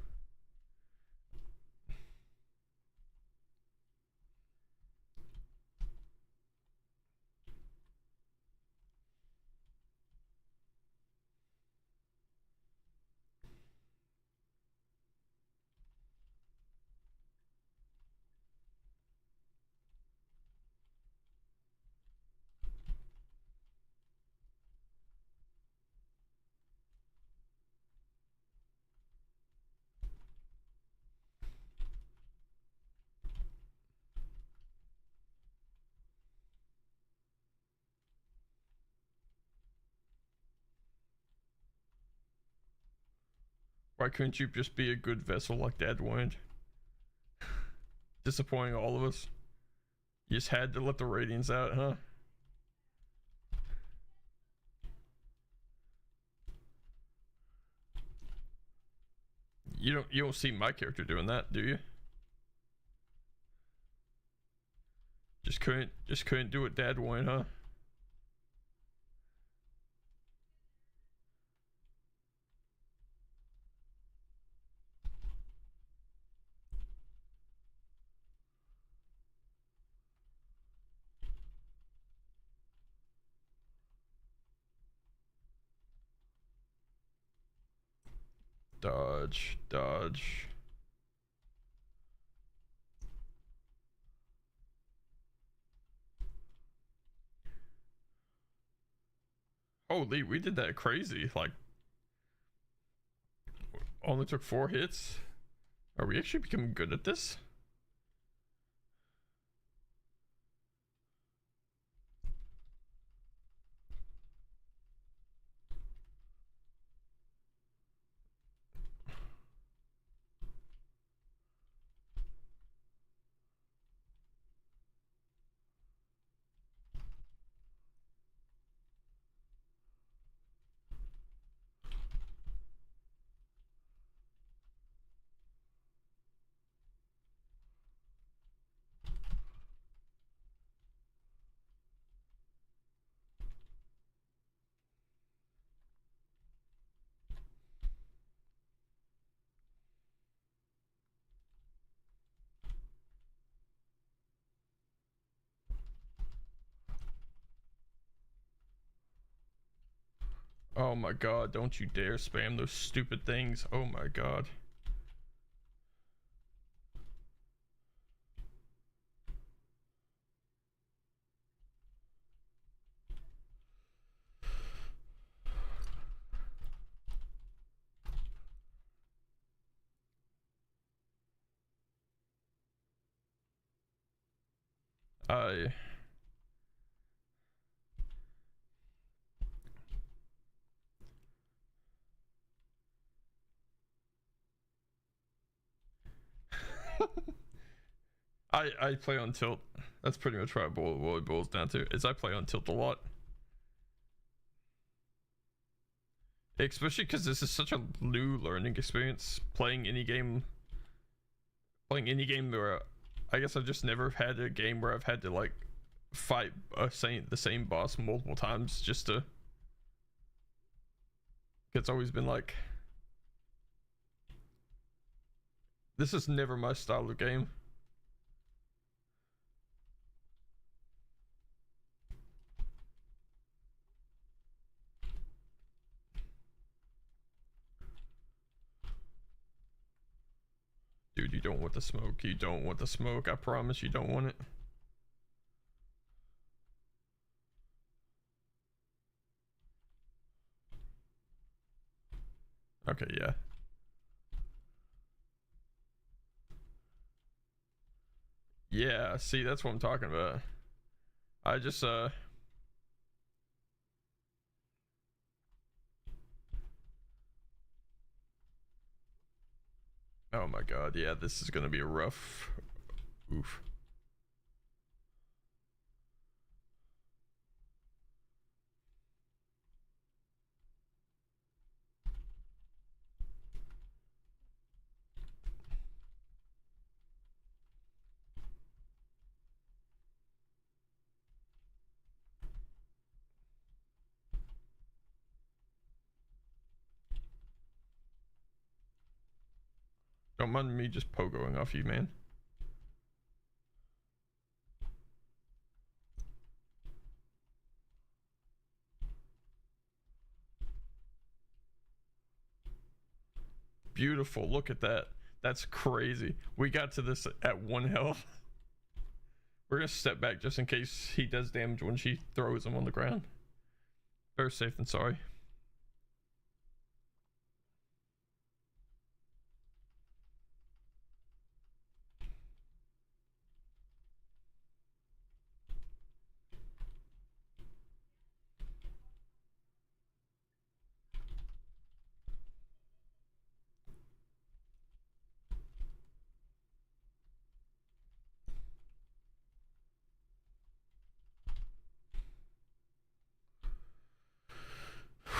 Why couldn't you just be a good vessel like Dad wanted? Disappointing all of us. You just had to let the Radiance out, huh? You don't see my character doing that, do you? Just couldn't do what Dad wanted, huh? Dodge, dodge. Holy, we did that crazy. Like, only took 4 hits. Are we actually becoming good at this? Oh my god, don't you dare spam those stupid things. Oh my god. I I play on tilt. That's pretty much what it boils down to. Is I play on tilt a lot. Especially because this is such a new learning experience. Playing any game where I guess I've just never had a game where I've had to like fight the same boss multiple times just to. It's always been like, this is never my style of game. Dude, you don't want the smoke. You don't want the smoke. I promise you don't want it. Okay, yeah. Yeah, see, that's what I'm talking about. I just, oh my god, yeah, this is gonna be a rough. Oof. Don't mind me just pogoing off you, man. Beautiful, look at that. That's crazy. We got to this at 1 health. We're gonna step back just in case he does damage when she throws him on the ground. Better safe than sorry.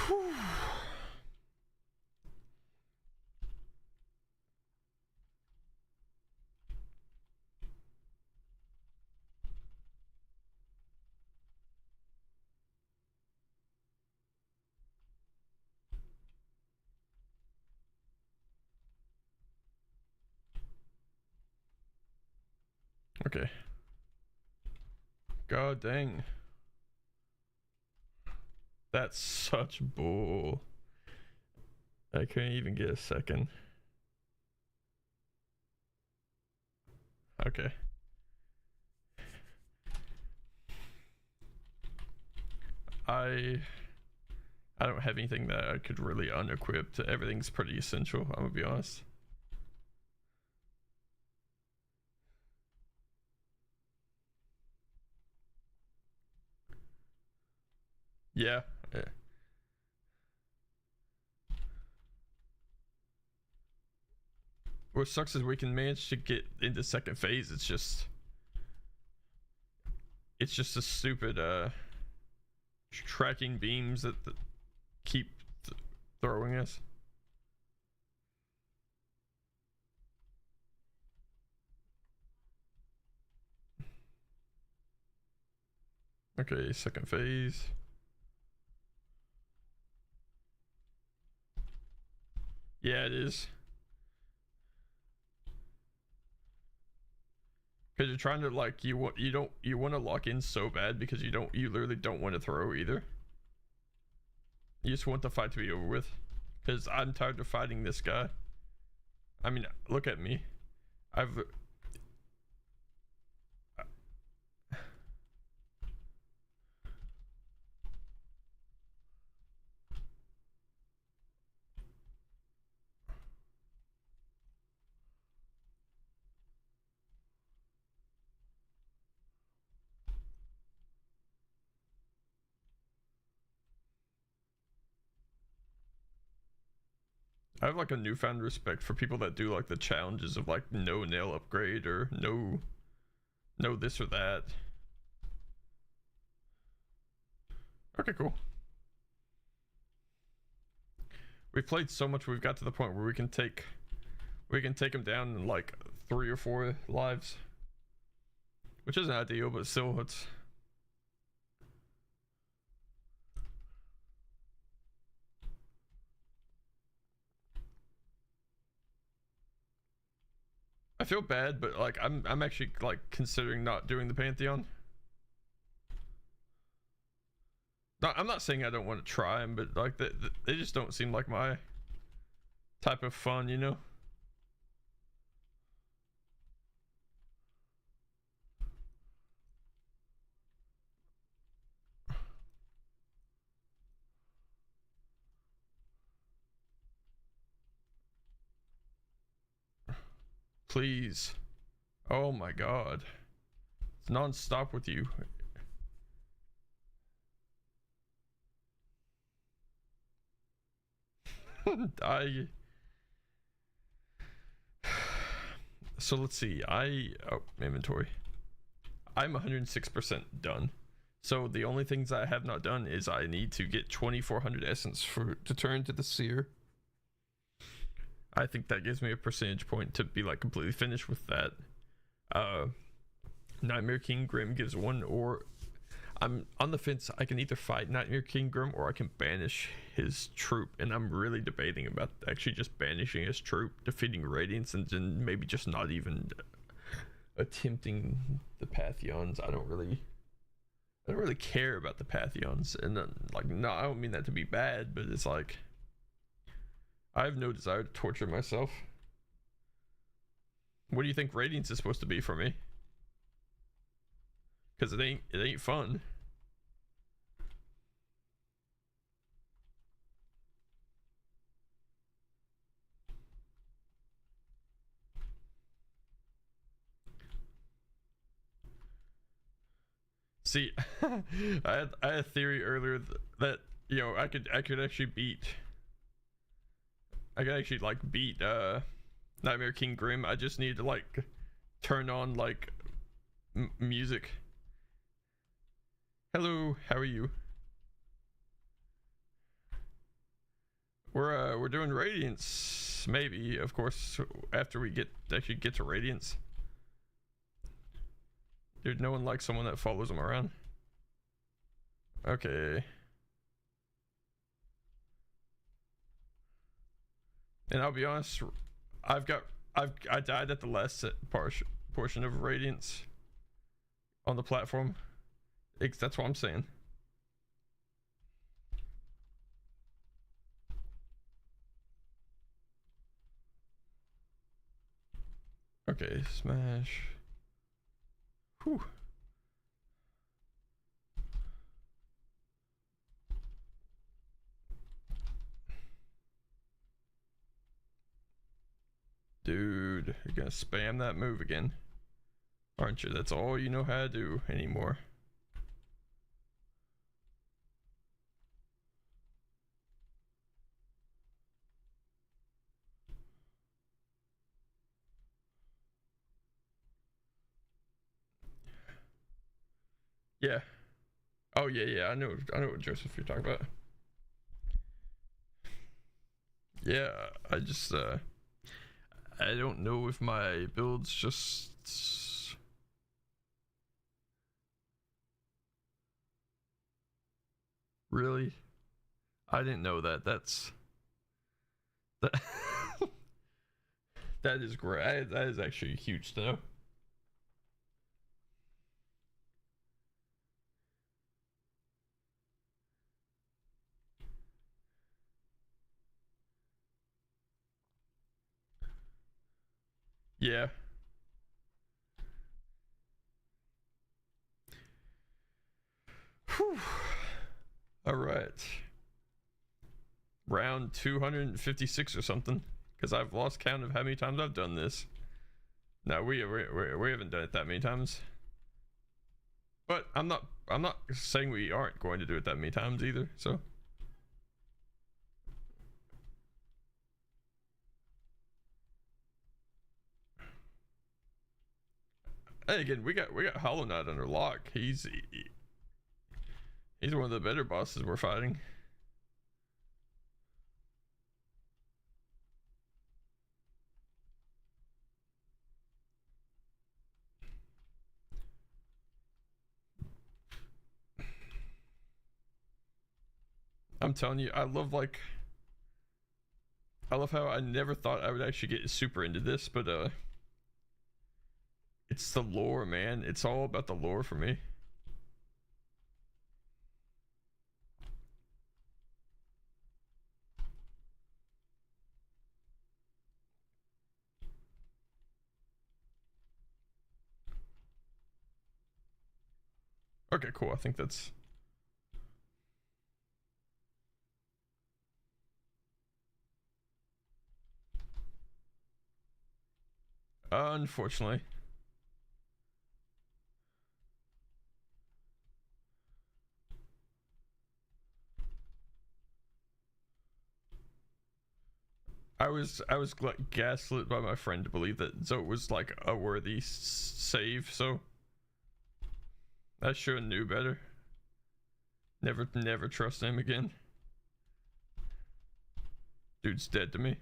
Whew. Okay. God dang. That's such bull. I couldn't even get a second. Okay. I don't have anything that I could really unequip. Everything's pretty essential, I'm gonna be honest. Yeah. What sucks is we can manage to get into second phase. It's just a stupid tracking beams that keep throwing us. Okay, second phase. Yeah, it is. Because you're trying to like you want to lock in so bad because you literally don't want to throw either. You just want the fight to be over with. Because I'm tired of fighting this guy. I mean, look at me. I have like a newfound respect for people that do like the challenges of like no nail upgrade or no this or that. Okay, cool. We've played so much we've got to the point where we can take him down in like 3 or 4 lives. Which isn't ideal, but still it's I feel bad, but like I'm actually like considering not doing the Pantheon. No, I'm not saying I don't want to try them, but like they just don't seem like my type of fun, you know? Please. Oh my god. It's non-stop with you. I so let's see. Inventory. I'm 106% done. So the only things I have not done is I need to get 2400 essence to turn to the seer. I think that gives me a percentage point to be like completely finished with that. Nightmare King Grim gives 1 or I'm on the fence. I can either fight Nightmare King Grim or I can banish his troop, and I'm really debating about actually just banishing his troop, defeating Radiance, and then maybe just not even attempting the Pantheons. I don't really care about the Pantheons, and then, like, no, I don't mean that to be bad, but it's like I have no desire to torture myself. What do you think Radiance is supposed to be for me? Because it ain't fun. See, I had a theory earlier that you know I could actually beat. I could actually like beat Nightmare King Grim. I just need to like turn on like music. Hello, how are you? We're doing Radiance, maybe, of course, after we actually get to Radiance. Dude, no one likes someone that follows them around. Okay. And I'll be honest, I died at the last portion of Radiance on the platform. That's what I'm saying. Okay, smash. Whew. Dude, you're gonna spam that move again, aren't you? That's all you know how to do anymore. Yeah. Oh yeah. I know what Joseph you're talking about. Yeah, I just I don't know if my build's just really. I didn't know that. That's that. That is great. That is actually huge to know. Yeah. Whew. All right. Round 256 or something, because I've lost count of how many times I've done this. No, we haven't done it that many times. But I'm not saying we aren't going to do it that many times either. So. Hey, again, we got Hollow Knight under lock. He's one of the better bosses we're fighting. I'm telling you, I love how I never thought I would actually get super into this, but it's the lore, man. It's all about the lore for me. Okay, cool. I think that's unfortunately. I was gaslit by my friend to believe that Zote was like a worthy save, so I sure knew better. Never trust him again. Dude's dead to me.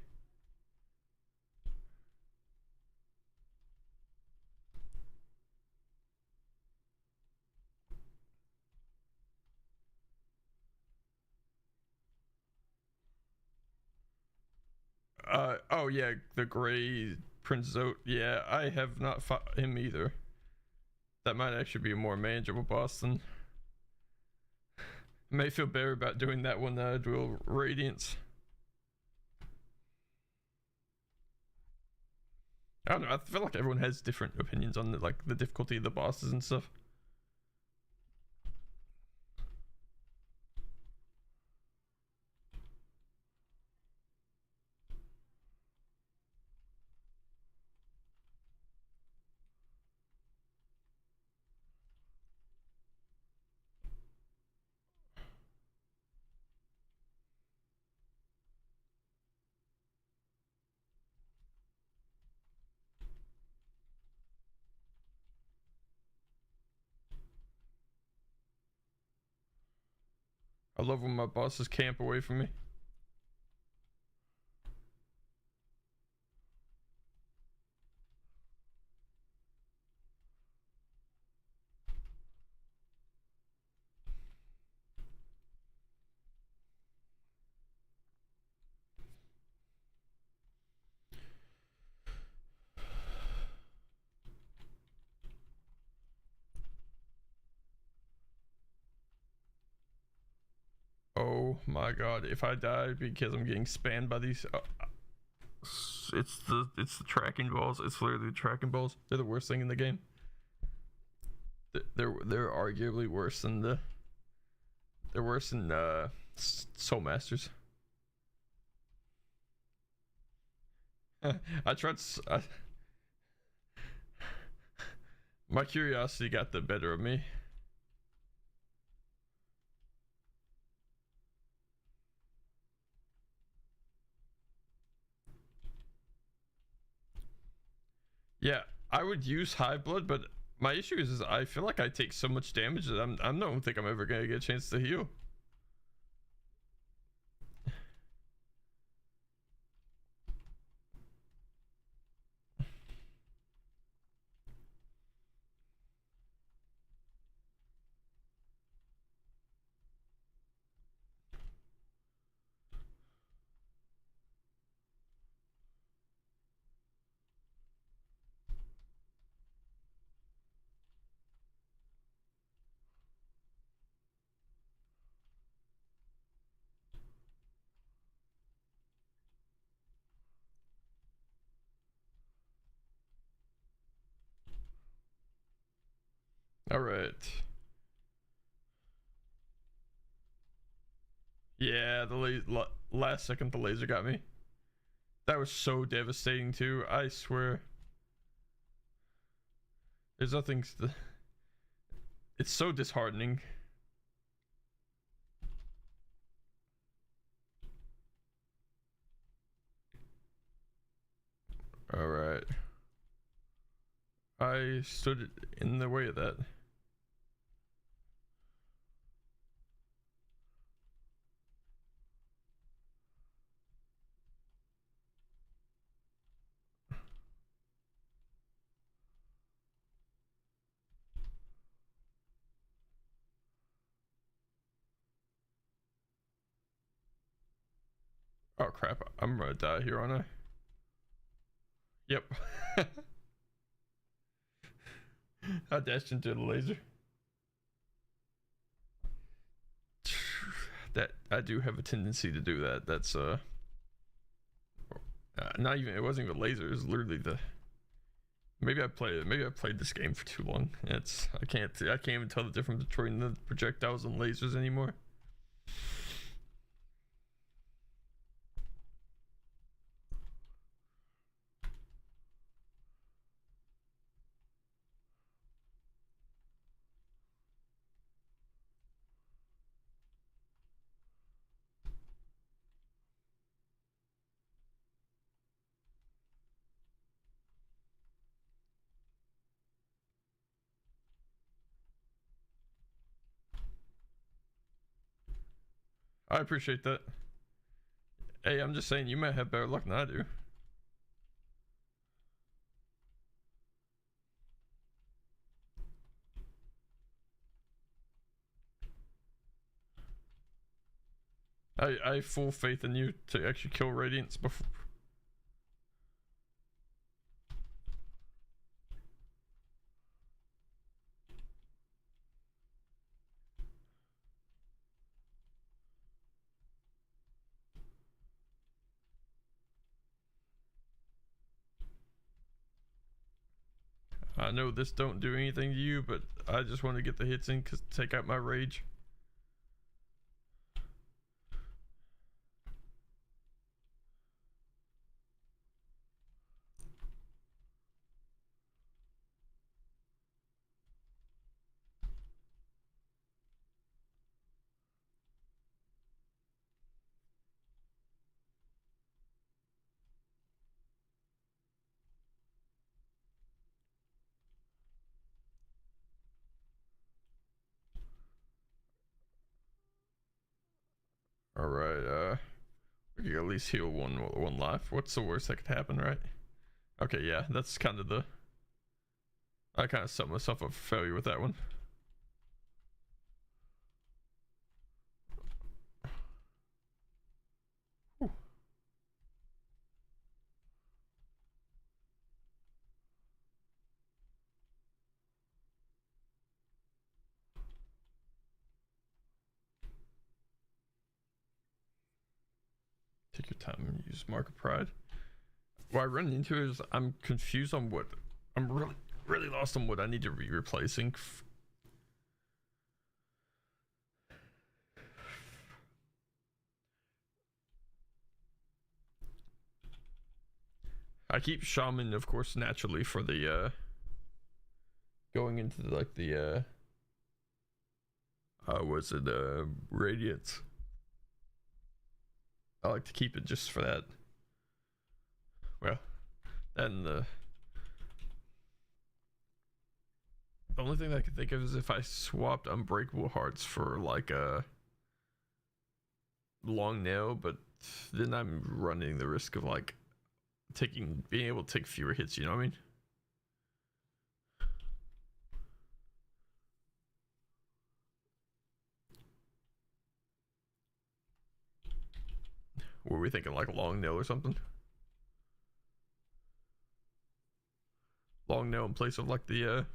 Oh yeah, the gray Prince Zote. Yeah, I have not fought him either. That might actually be a more manageable boss than. I may feel better about doing that one than I do Radiance. I don't know. I feel like everyone has different opinions on the difficulty of the bosses and stuff. I love when my bosses camp away from me. Oh my god, if I die because I'm getting spammed by these it's the tracking balls. It's literally the tracking balls. They're the worst thing in the game. They're arguably worse than they're worse than Soul Masters. I tried my curiosity got the better of me. Yeah, I would use Hive Blood, but my issue is I feel like I take so much damage that I don't think I'm ever gonna get a chance to heal. All right. Yeah, the last second the laser got me. That was so devastating too. I swear. There's nothing. It's so disheartening. All right. I stood in the way of that. Oh crap, I'm gonna die here, aren't I? Yep. I dashed into the laser. That I do have a tendency to do that. That's not even, it wasn't even laser, it was literally the maybe I played this game for too long. I can't even tell the difference between the projectiles and lasers anymore. I appreciate that. Hey, I'm just saying you might have better luck than I do. I have full faith in you to actually kill Radiance before I know this don't do anything to you, but I just want to get the hits in cause take out my rage. Alright, we can at least heal one life. What's the worst that could happen, right? Okay, yeah, that's kind of the... I kind of set myself up for failure with that one. Whew. Take your time and use Mark of Pride. What I run into is I'm confused on what... I'm really lost on what I need to be replacing. I keep Shaman, of course, naturally for the, going into the, like the, was it, Radiance? I like to keep it just for that. Well, and the only thing I can think of is if I swapped Unbreakable Hearts for like a long nail, but then I'm running the risk of like being able to take fewer hits, you know what I mean? Were we thinking like a long nail or something? Long nail in place of like the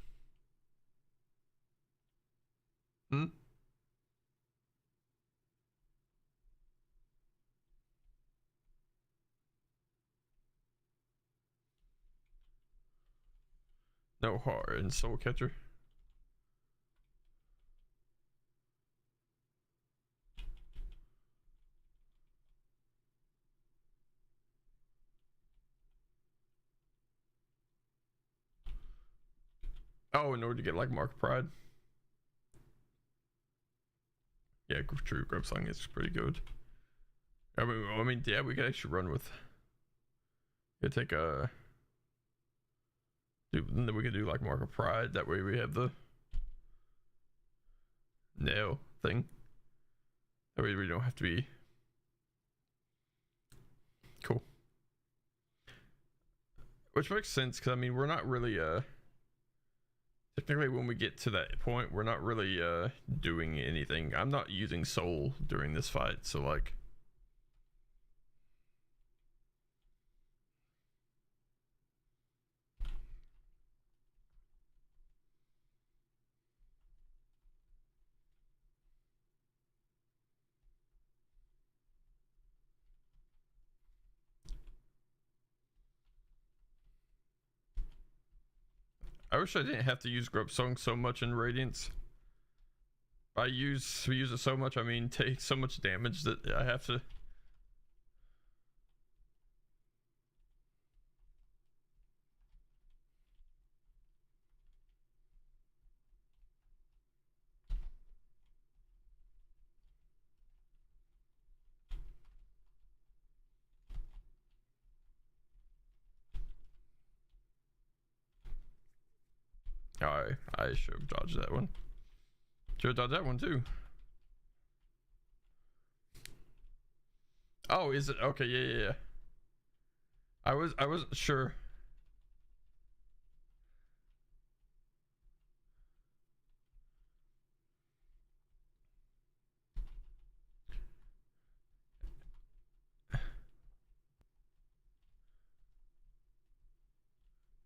no heart and Soul Catcher. Oh, in order to get like Mark of Pride. Yeah, true. Grub Song is pretty good. I mean, yeah, we could actually run with. We could take a. And then we could do like Mark of Pride. That way we have the nail thing. That way we don't have to be. Cool. Which makes sense because I mean we're not really technically when we get to that point we're not really doing anything. I'm not using soul during this fight, so like I wish I didn't have to use Grub Song so much in Radiance. We use it so much, I mean take so much damage that I have to. I should have dodged that one. Should have dodged that one too. Oh, is it? Okay, yeah. I wasn't sure.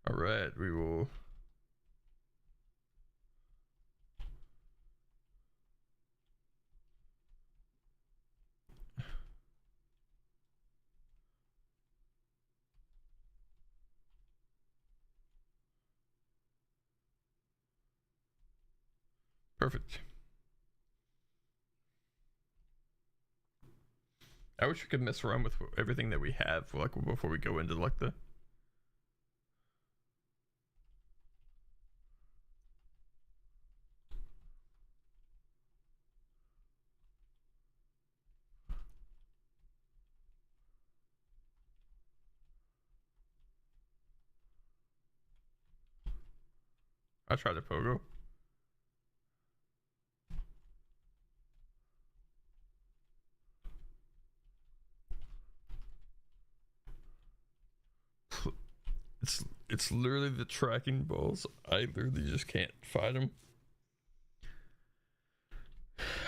Alright, we will. Perfect. I wish we could mess around with everything that we have, like before we go into like the. I tried to pogo. It's literally the tracking balls. I literally just can't fight them.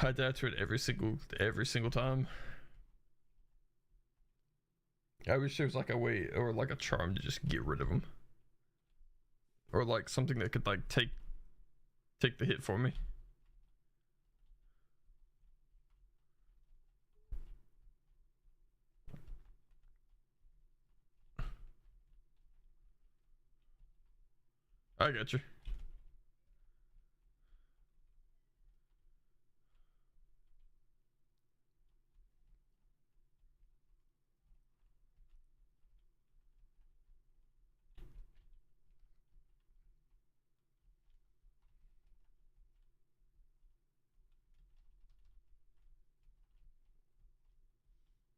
I die to it every single time. I wish there was like a way or like a charm to just get rid of them, or like something that could like take the hit for me. I got you.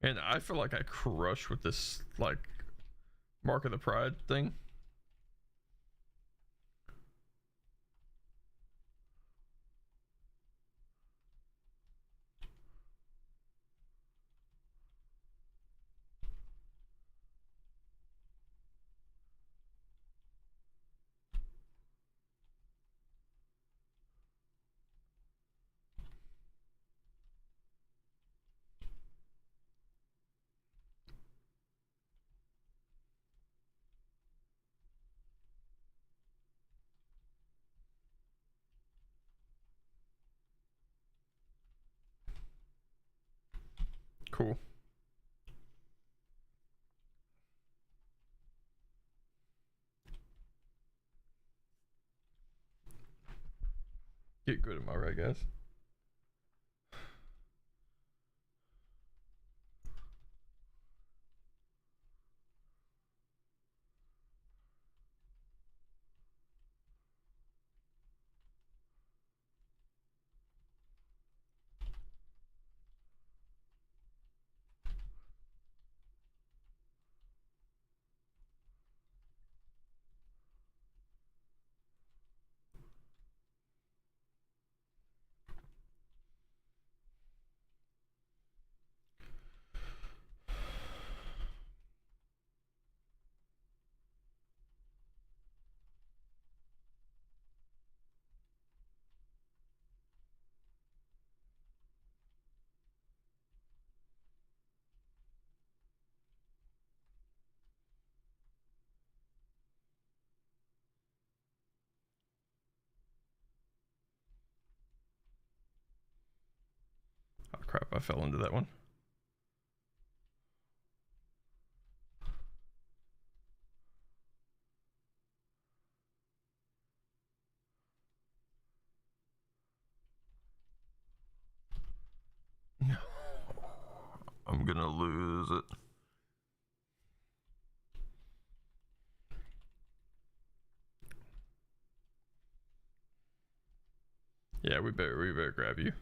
And I feel like I crush with this like Mark of the Pride thing. Cool. Get good at my right, guys. Oh crap! I fell into that one. I'm gonna lose it. Yeah, we better grab you.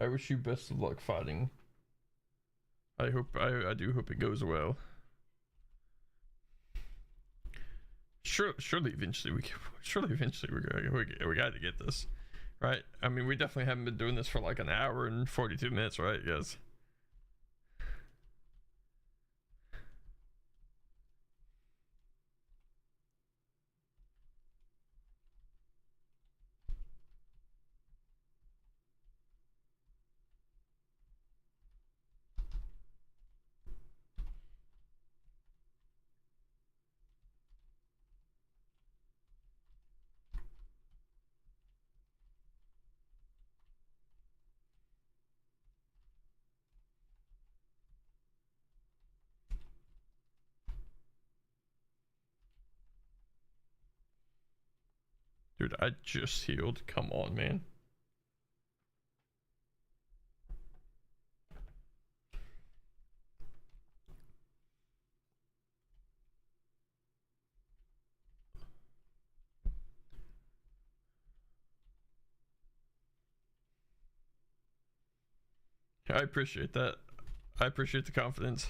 I wish you best of luck fighting. I do hope it goes well. Surely eventually we got to get this, right? I mean, we definitely haven't been doing this for like an hour and 42 minutes, right, guys? Dude, I just healed. Come on, man. I appreciate that. I appreciate the confidence.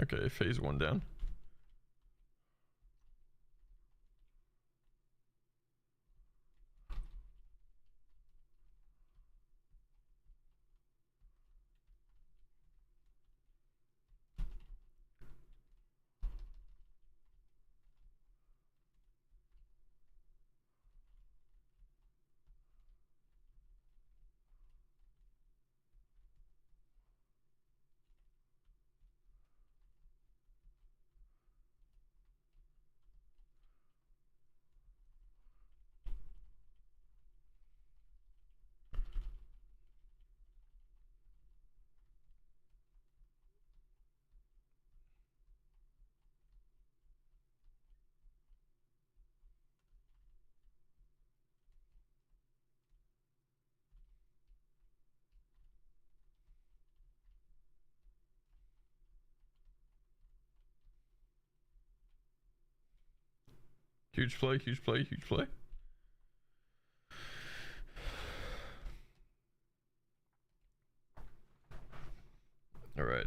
Okay, phase 1 down. Huge play, huge play, huge play. All right.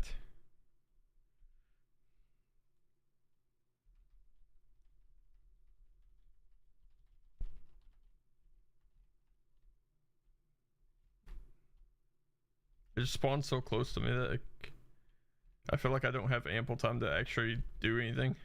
It just spawns so close to me that I feel like I don't have ample time to actually do anything.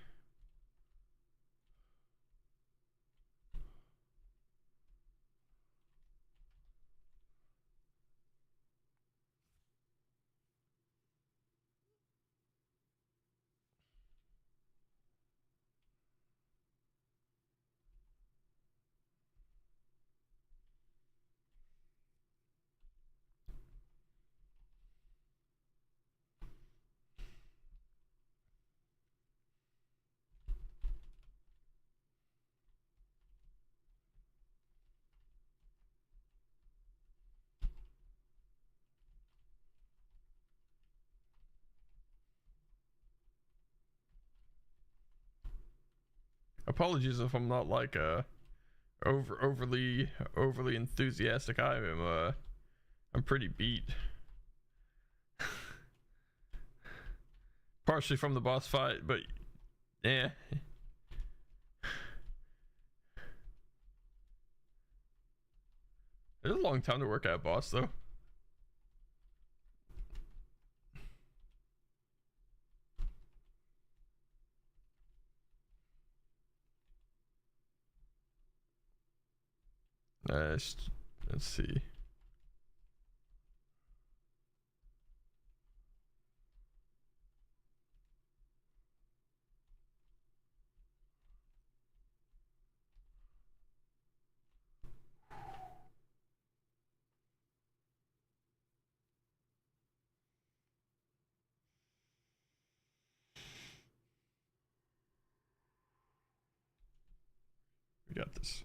Apologies if I'm not like overly enthusiastic. I'm pretty beat. Partially from the boss fight, but yeah. It's a long time to work at boss though. Let's see. We got this.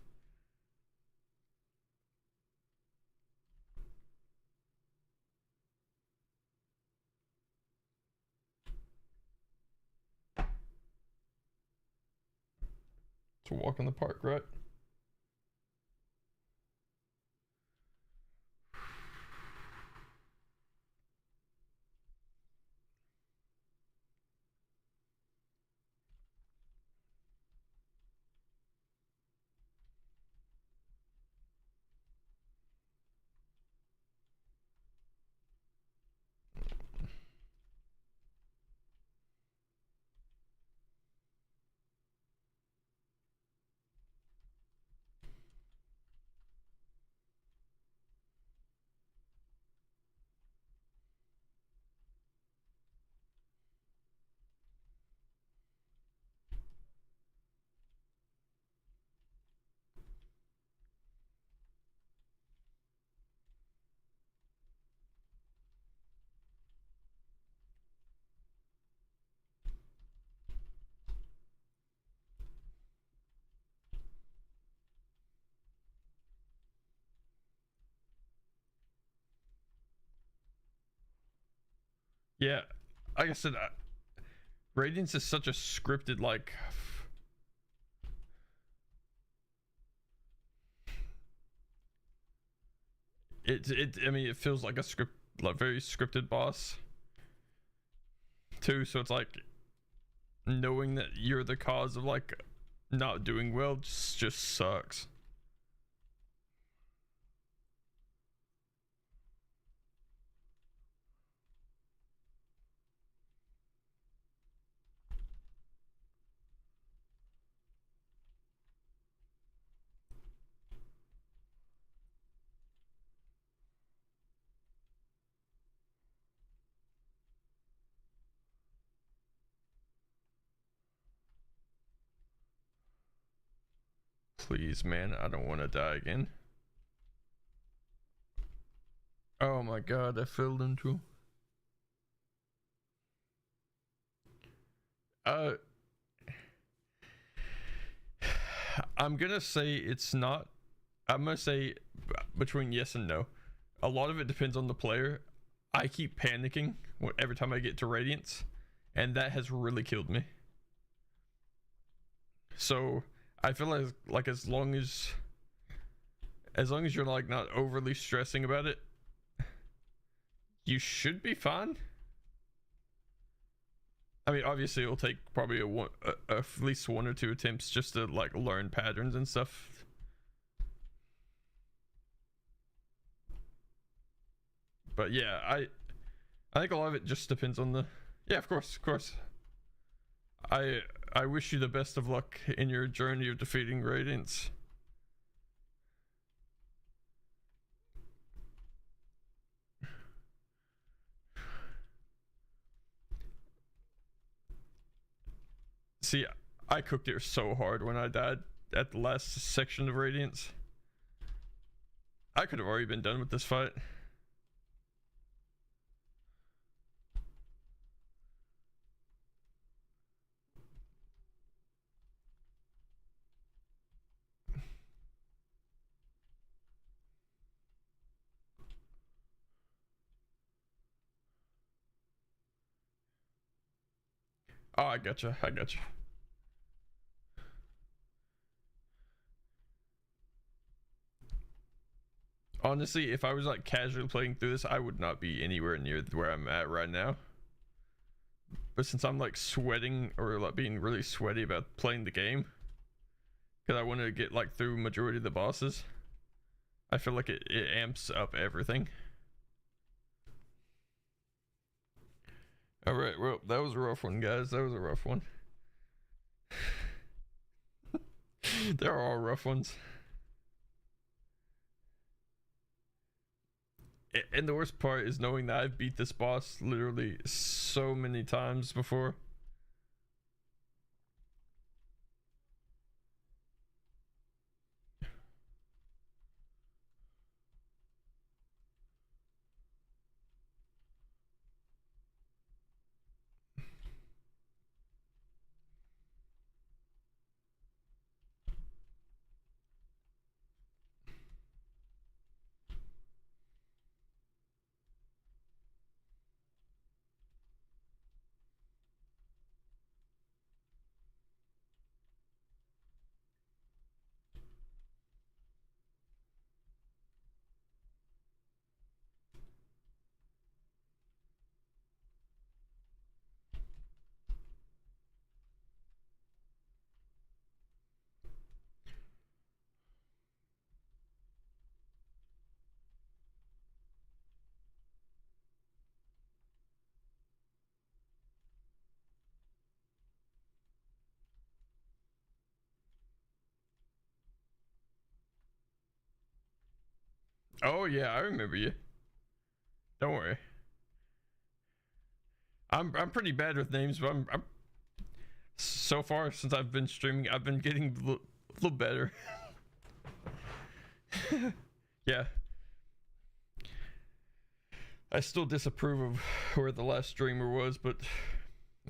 It's a walk in the park, right? Yeah, like I said, Radiance is such a scripted, like, I mean, it feels like a script, like very scripted boss too. So it's like knowing that you're the cause of like not doing well just sucks. Please, man, I don't want to die again. Oh my god, I fell into. Uh, I'm gonna say it's not. I'm gonna say between yes and no. A lot of it depends on the player. I keep panicking every time I get to Radiance, and that has really killed me. So I feel like as long as you're like not overly stressing about it, you should be fine. I mean, obviously it'll take probably at least 1 or 2 attempts just to like learn patterns and stuff. But yeah, I think a lot of it just depends on the. Yeah, of course. I wish you the best of luck in your journey of defeating Radiance. See, I cooked it so hard when I died at the last section of Radiance. I could have already been done with this fight. Oh, I gotcha. Honestly, if I was like casually playing through this, I would not be anywhere near where I'm at right now. But since I'm like sweating or like being really sweaty about playing the game, because I want to get like through majority of the bosses, I feel like it amps up everything. All right, well, that was a rough one, guys. That was a rough one. They're all rough ones. And the worst part is knowing that I've beat this boss literally so many times before. Oh yeah, I remember you. Don't worry. I'm pretty bad with names, but I'm so far since I've been streaming, I've been getting a little better. Yeah. I still disapprove of where the last streamer was, but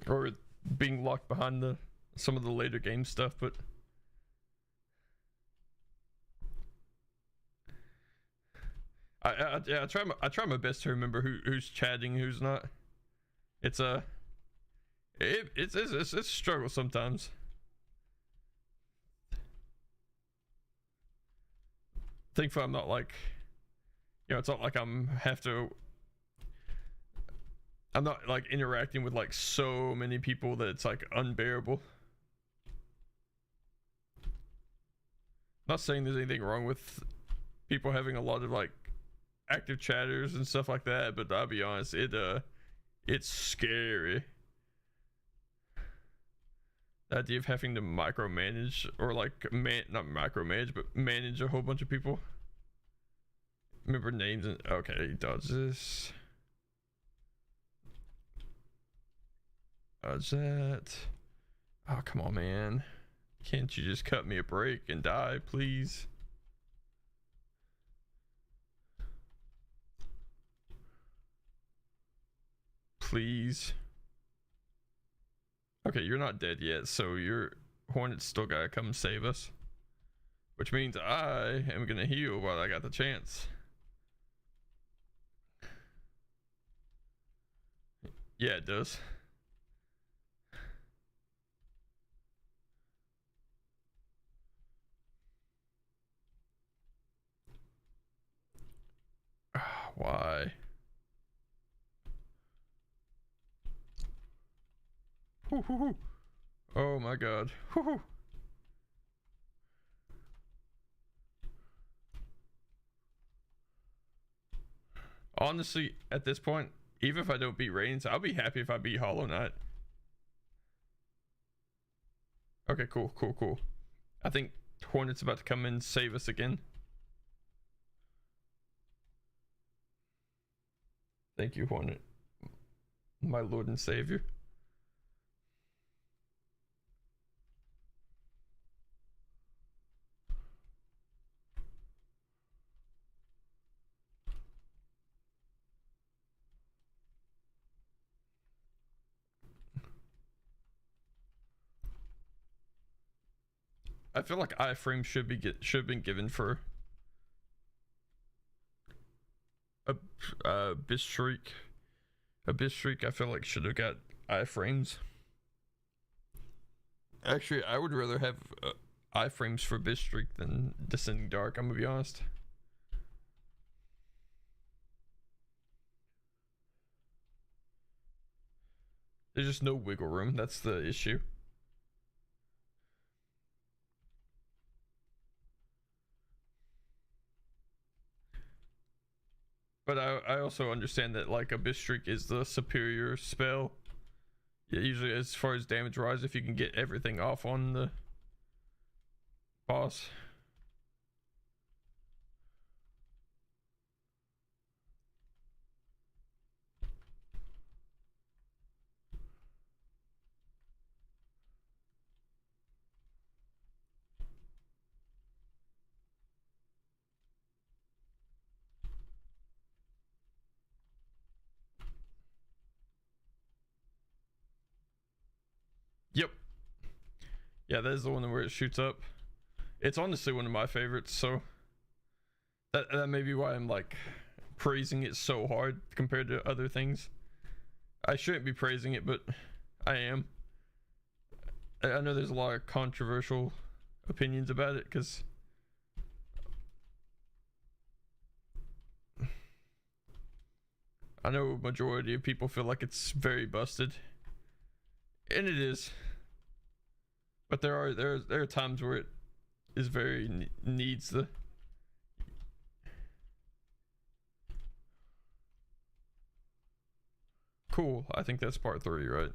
or being locked behind some of the later game stuff, but I try my best to remember who's chatting, who's not. It's it's a struggle sometimes. Thankfully, I'm not like, it's not like I'm not like interacting with like so many people that it's like unbearable. Not saying there's anything wrong with people having a lot of like active chatters and stuff like that, but I'll be honest, it's scary. The idea of having to micromanage, or like not micromanage, but manage a whole bunch of people. Remember names and okay, dodge this. Dodge that. Oh, come on, man. Can't you just cut me a break and die, please? Please. Okay, you're not dead yet, so your Hornet's still gotta come save us. Which means I am gonna heal while I got the chance. Yeah, it does. Why? Oh my god. Honestly, at this point, even if I don't beat Radiance, I'll be happy if I beat Hollow Knight. Okay, cool. I think Hornet's about to come in and save us again. Thank you, Hornet. My lord and savior. I feel like iframe should have been given for a Bistreak. A Bistreak I feel like should have got iframes. Actually, I would rather have iframes for Bistreak than Descending Dark, I'm gonna be honest. There's just no wiggle room, that's the issue. But I also understand that like a Bistreak is the superior spell. Yeah, usually as far as damage rise, if you can get everything off on the boss. Yep. Yeah, that is the one where it shoots up. It's honestly one of my favorites, so that may be why I'm like praising it so hard compared to other things. I shouldn't be praising it, but I am. I know there's a lot of controversial opinions about it because I know a majority of people feel like it's very busted, and it is. But there are times where it is very needs the. Cool. I think that's part 3, right?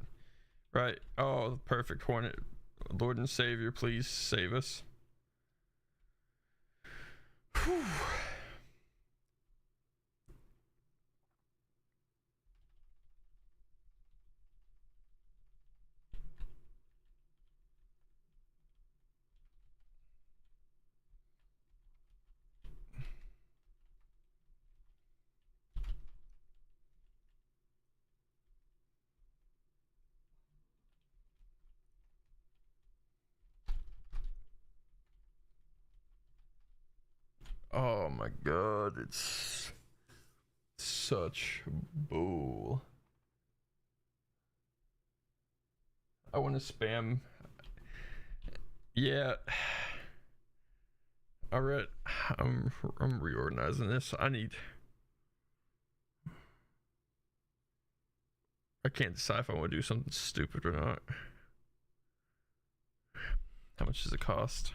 Right. Oh, perfect. Hornet, Lord and Savior, please save us. Whew. Oh my god, it's such bull. I want to spam. Yeah. Alright, I'm reorganizing this. I can't decide if I want to do something stupid or not. How much does it cost?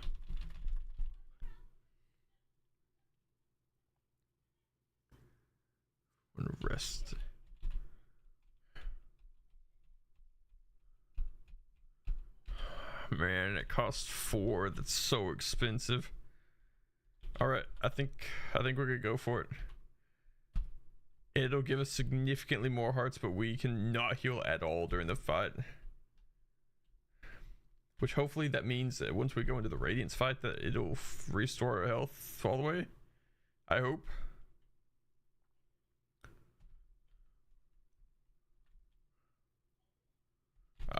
I'm gonna rest. Man, it costs 4. That's so expensive. Alright, I think we're gonna go for it. It'll give us significantly more hearts, but we can not heal at all during the fight. Which hopefully that means that once we go into the Radiance fight that it'll restore our health all the way. I hope.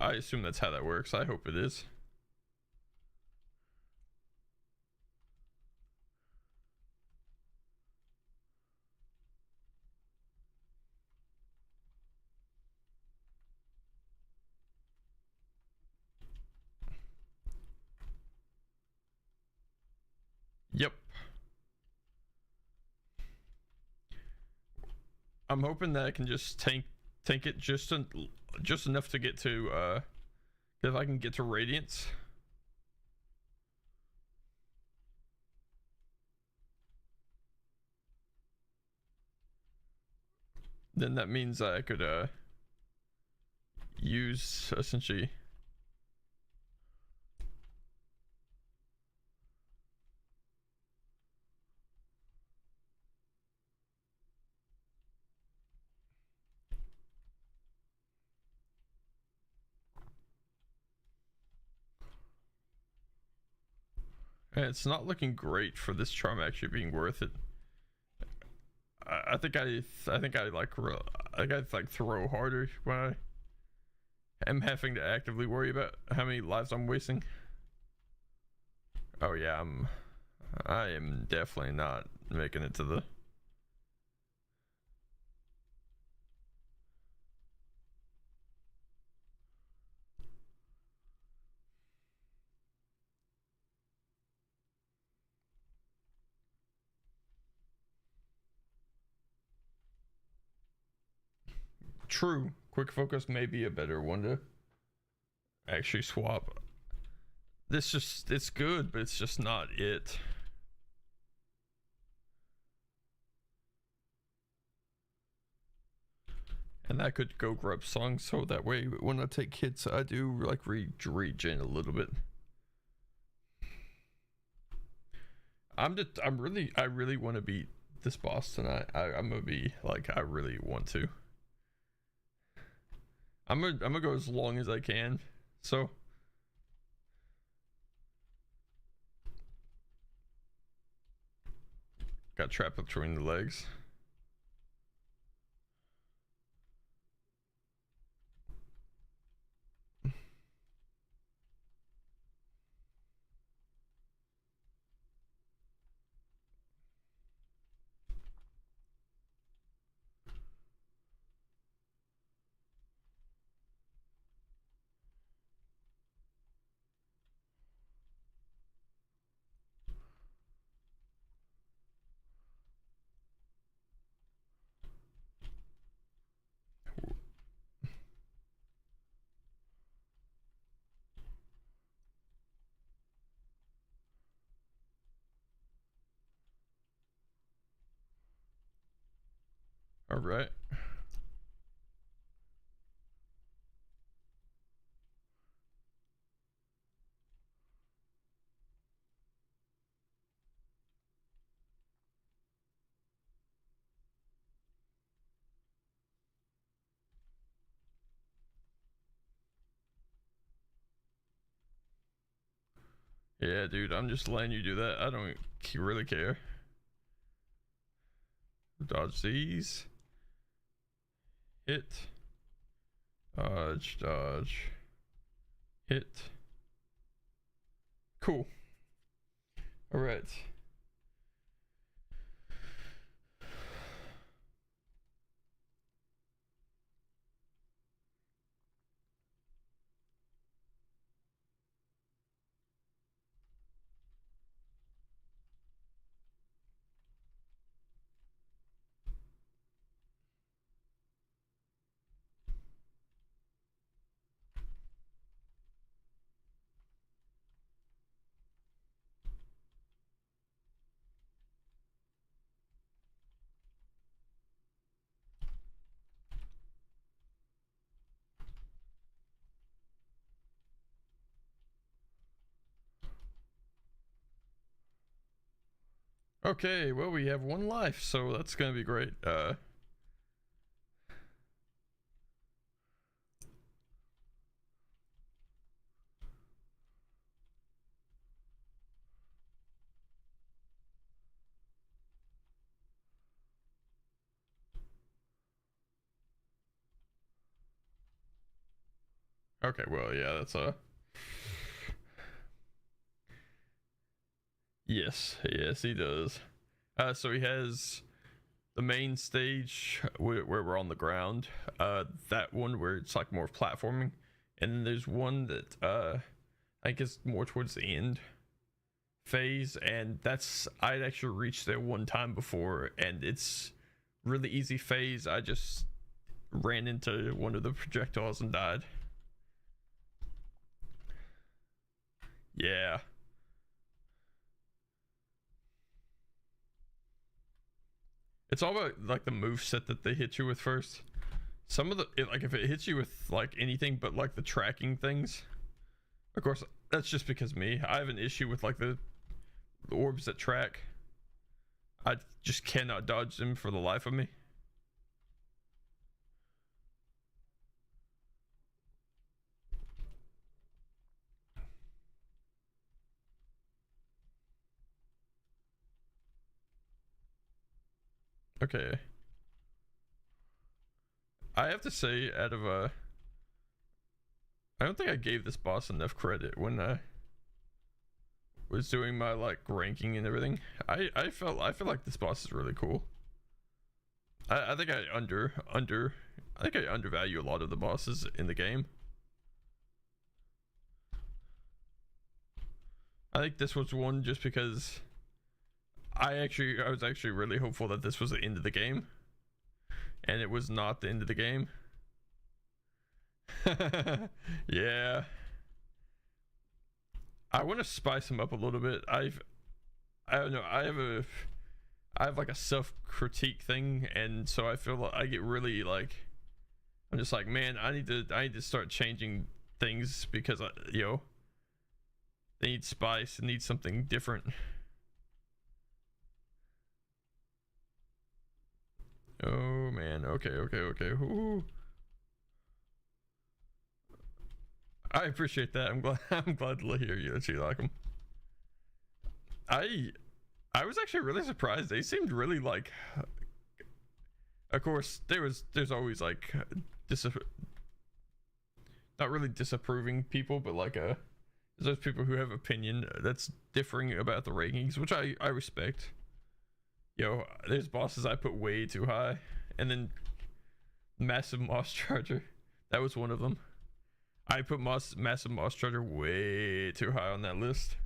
I assume that's how that works. I hope it is. Yep. I'm hoping that I can just tank it just enough to get to if I can get to Radiance. Then that means I could use essentially and it's not looking great for this charm actually being worth it. I think I like throw harder when I am having to actively worry about how many lives I'm wasting. Oh yeah, I am definitely not making it to the true. Quick focus may be a better one to actually swap. It's good, but it's just not it. And I could go grab songs so that way when I take hits I do like regen a little bit. I really want to beat this boss tonight. I'm gonna be like, I really want to. I'm gonna go as long as I can. So got trapped between the legs. All right. Yeah, dude, I'm just letting you do that. I don't really care. Dodge these. Hit. Dodge, dodge. Hit. Cool. Alright. Okay, well, we have 1 life, so that's gonna be great. Okay, well, yeah, that's yes, he does. So he has the main stage where we're on the ground. That one where it's like more platforming, and then there's one that I guess more towards the end phase, and that's I'd actually reached there one time before, and it's really easy phase. I just ran into one of the projectiles and died. Yeah. It's all about like the move set that they hit you with first. Some of the like if it hits you with like anything but like the tracking things. Of course, that's just because me. I have an issue with like the orbs that track. I just cannot dodge them for the life of me. Okay. I have to say, out of I don't think I gave this boss enough credit when I was doing my like ranking and everything. I feel like this boss is really cool. I think I undervalue a lot of the bosses in the game. I think this was one just because I was actually really hopeful that this was the end of the game, and it was not the end of the game. Yeah, I want to spice them up a little bit. I don't know. I have like a self-critique thing, and so I feel like I get really like I'm just like, man, I need to start changing things because they need spice, they need something different. Oh man, okay. Ooh. I appreciate that. I'm glad to hear you that you like them. I was actually really surprised. They seemed really like. Of course, there's always like not really disapproving people, but like those people who have opinion that's differing about the rankings, which I respect. There's bosses I put way too high, and then massive moss charger, that was one of them. I put massive moss charger way too high on that list.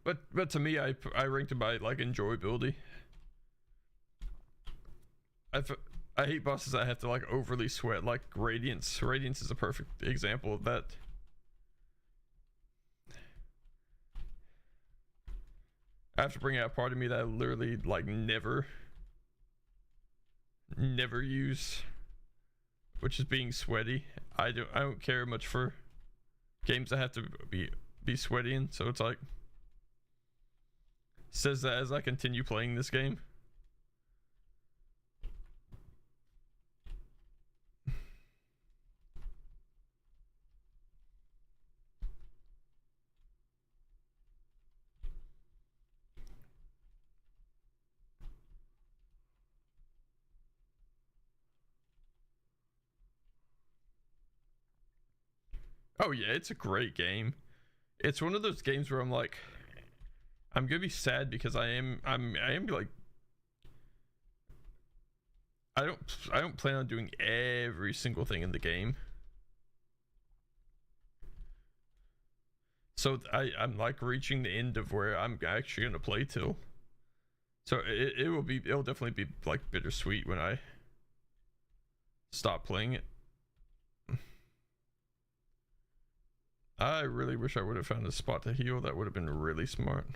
But to me, I ranked it by like enjoyability. I hate bosses that I have to like overly sweat, like Radiance. Radiance is a perfect example of that. I have to bring out a part of me that I literally like never use, which is being sweaty. I don't care much for games that have to be sweaty in, so it's like says that as I continue playing this game. Oh yeah, it's a great game. It's one of those games where I'm like, I'm gonna be sad because I am like, I don't plan on doing every single thing in the game. So I'm like reaching the end of where I'm actually gonna play till. So it'll definitely be like bittersweet when I stop playing it. I really wish I would have found a spot to heal. That would have been really smart.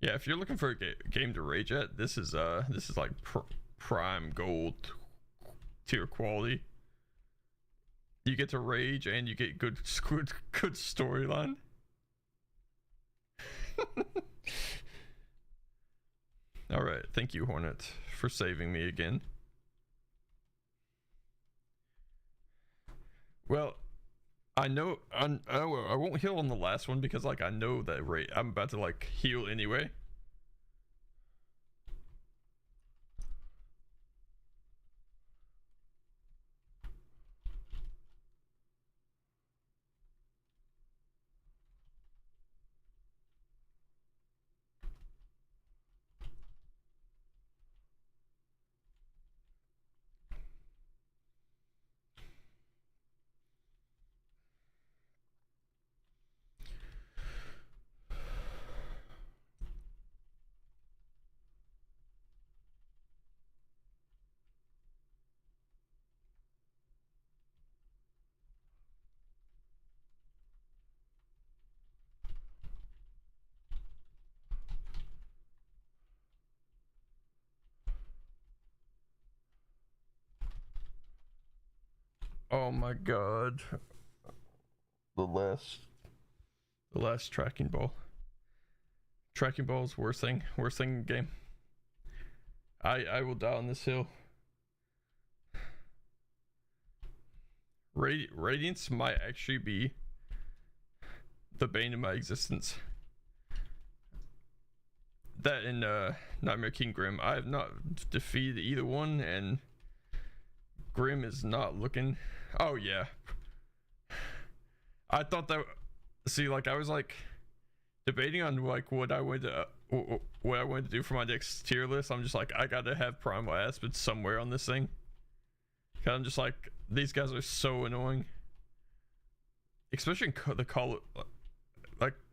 Yeah, if you're looking for a game to rage at, this is like prime gold tier quality. You get to rage and you get good storyline. All right, thank you, Hornet, for saving me again. Well, I know I won't heal on the last one because like I know that I'm about to like heal anyway. Oh my god. The last tracking ball. Tracking ball is worst thing in the game. I will die on this hill. Radiance might actually be the bane of my existence. That and Nightmare King Grim. I have not defeated either one, and Grim is not looking. Oh yeah. I thought that. See, like I was like debating on like what I wanted to do for my next tier list. I'm just like, I gotta have Primal Aspid somewhere on this thing. Cause I'm just like, these guys are so annoying, especially in the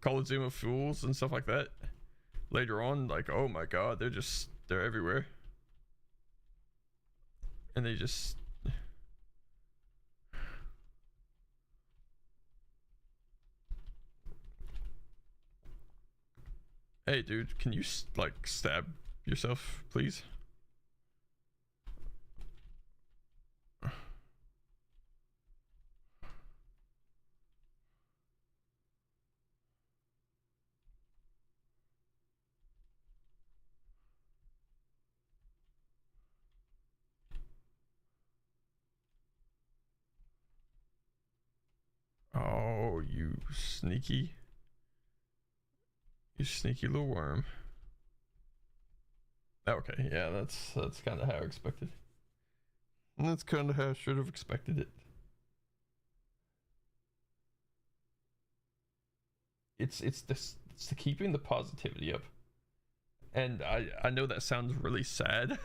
Coliseum of Fools and stuff like that. Later on, like, oh my god, they're everywhere, and they just. Hey dude, can you like stab yourself, please? Oh, you sneaky little worm. Okay, yeah, that's kind of how I expected. That's kind of how I should have expected it. It's the keeping the positivity up, and I know that sounds really sad,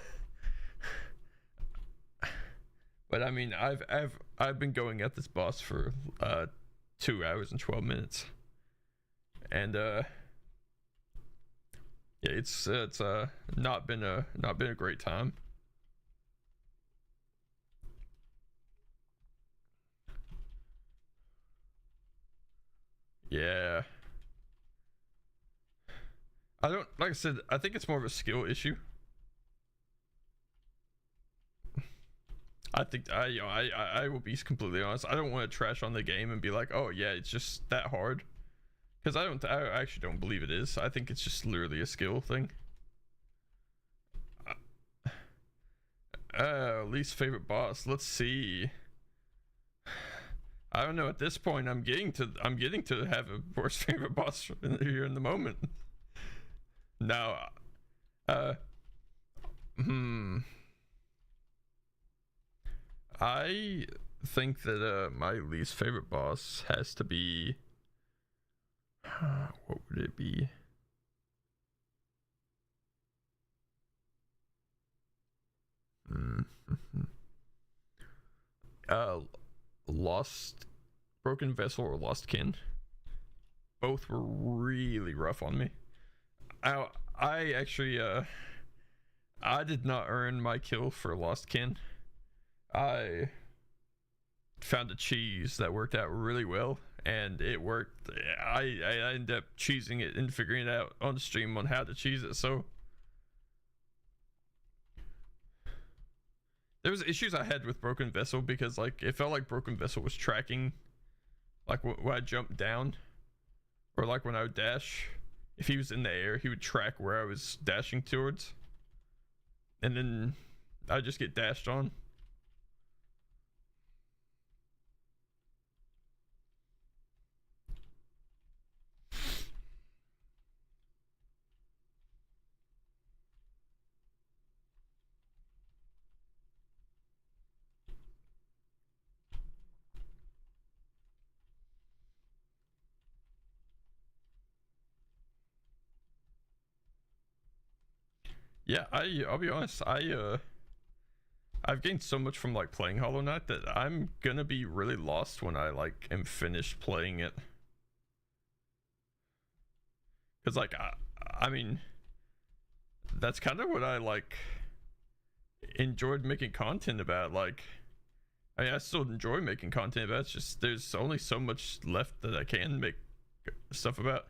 but I mean I've been going at this boss for 2 hours and 12 minutes, and yeah, it's not been a great time. Yeah. I don't, like I said, I think it's more of a skill issue. I think I will be completely honest. I don't want to trash on the game and be like, oh yeah, it's just that hard, because I actually don't believe it is. I think it's just literally a skill thing. Least favorite boss. Let's see. I don't know. At this point, I'm getting to have a worst favorite boss here in the moment. Now, I think that my least favorite boss has to be. What would it be? Lost Broken Vessel or Lost Kin. Both were really rough on me. I actually I did not earn my kill for Lost Kin. I found a cheese that worked out really well, and it worked. I ended up cheesing it and figuring it out on stream on how to cheese it. So There was issues I had with Broken Vessel because like it felt like Broken Vessel was tracking, like when I jumped down, or like when I would dash. If he was in the air, he would track where I was dashing towards, and then I'd just get dashed on. Yeah, I'll be honest, I've gained so much from like playing Hollow Knight that I'm gonna be really lost when I like am finished playing it. Cause like I mean, that's kind of what I like enjoyed making content about. Like, I mean, I still enjoy making content about. It's just there's only so much left that I can make stuff about.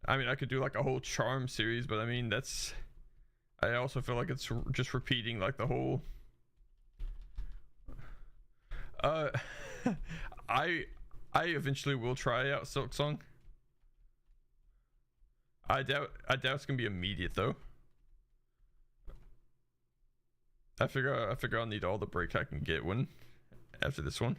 I mean, I could do like a whole charm series, but I mean that's. I also feel like it's just repeating like the whole. Uh, I eventually will try out Silk Song. I doubt it's gonna be immediate though. I figure I'll need all the break I can get when after this one.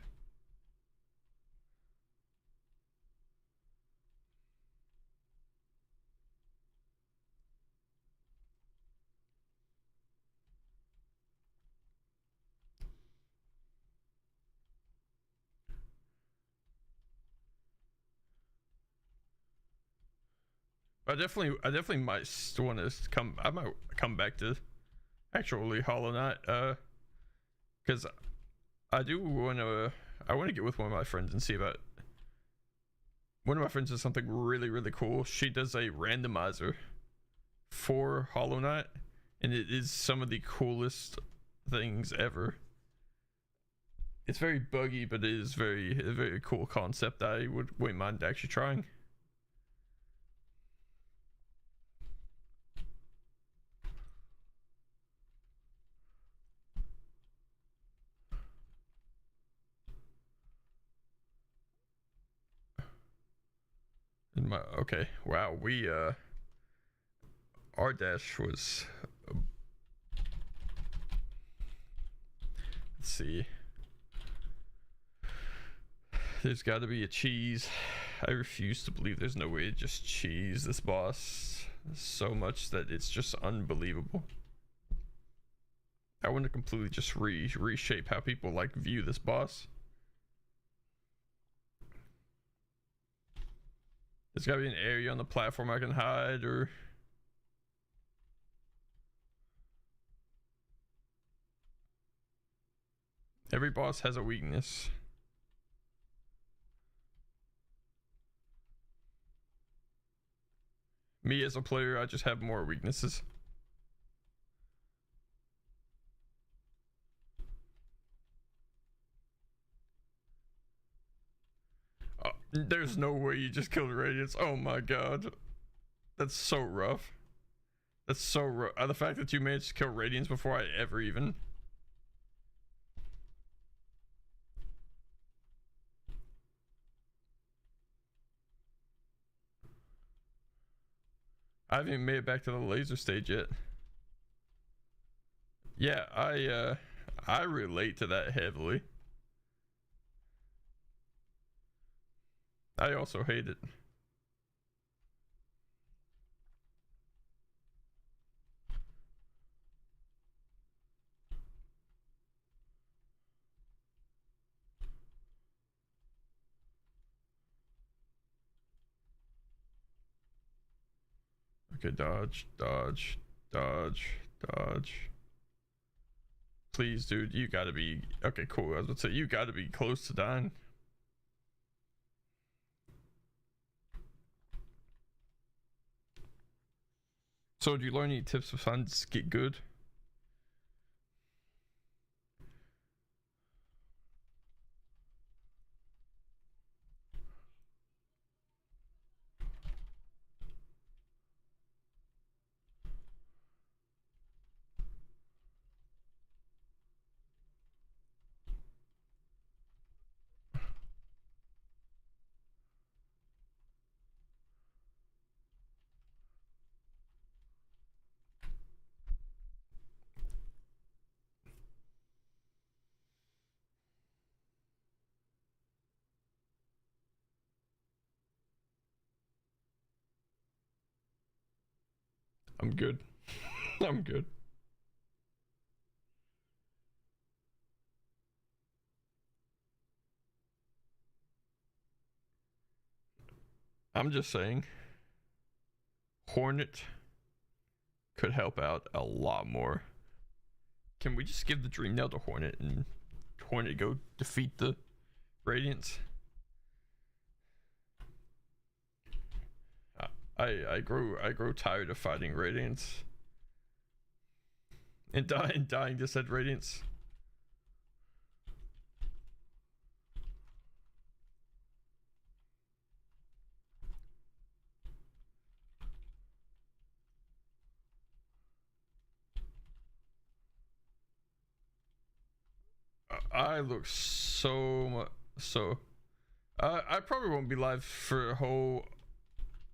I definitely might want to come. I might come back to actually Hollow Knight, because I do want to. I want to get with one of my friends and see about. One of my friends does something really cool. She does a randomizer for Hollow Knight, and it is some of the coolest things ever. It's very buggy, but it is a very cool concept. I wouldn't mind actually trying. Okay, wow, we our dash was let's see, there's got to be a cheese. I refuse to believe there's no way to just cheese this boss so much that it's just unbelievable. I want to completely just reshape how people like view this boss. There's gotta be an area on the platform I can hide, or every boss has a weakness. Me as a player, I just have more weaknesses. There's no way you just killed Radiance. Oh my god. That's so rough. That's so rough. The fact that you managed to kill Radiance before I ever even... I haven't even made it back to the laser stage yet. Yeah, I relate to that heavily. I also hate it. Okay, dodge, dodge, dodge, dodge. Please, dude, you gotta be... Okay, cool. I was about to say, you gotta be close to dying. So, do you learn any tips for fun to get good? I'm good. I'm good. I'm just saying, Hornet could help out a lot more. Can we just give the dream now to Hornet and Hornet go defeat the Radiance? I grow tired of fighting Radiance. And dying just said Radiance. I look so I probably won't be live for a whole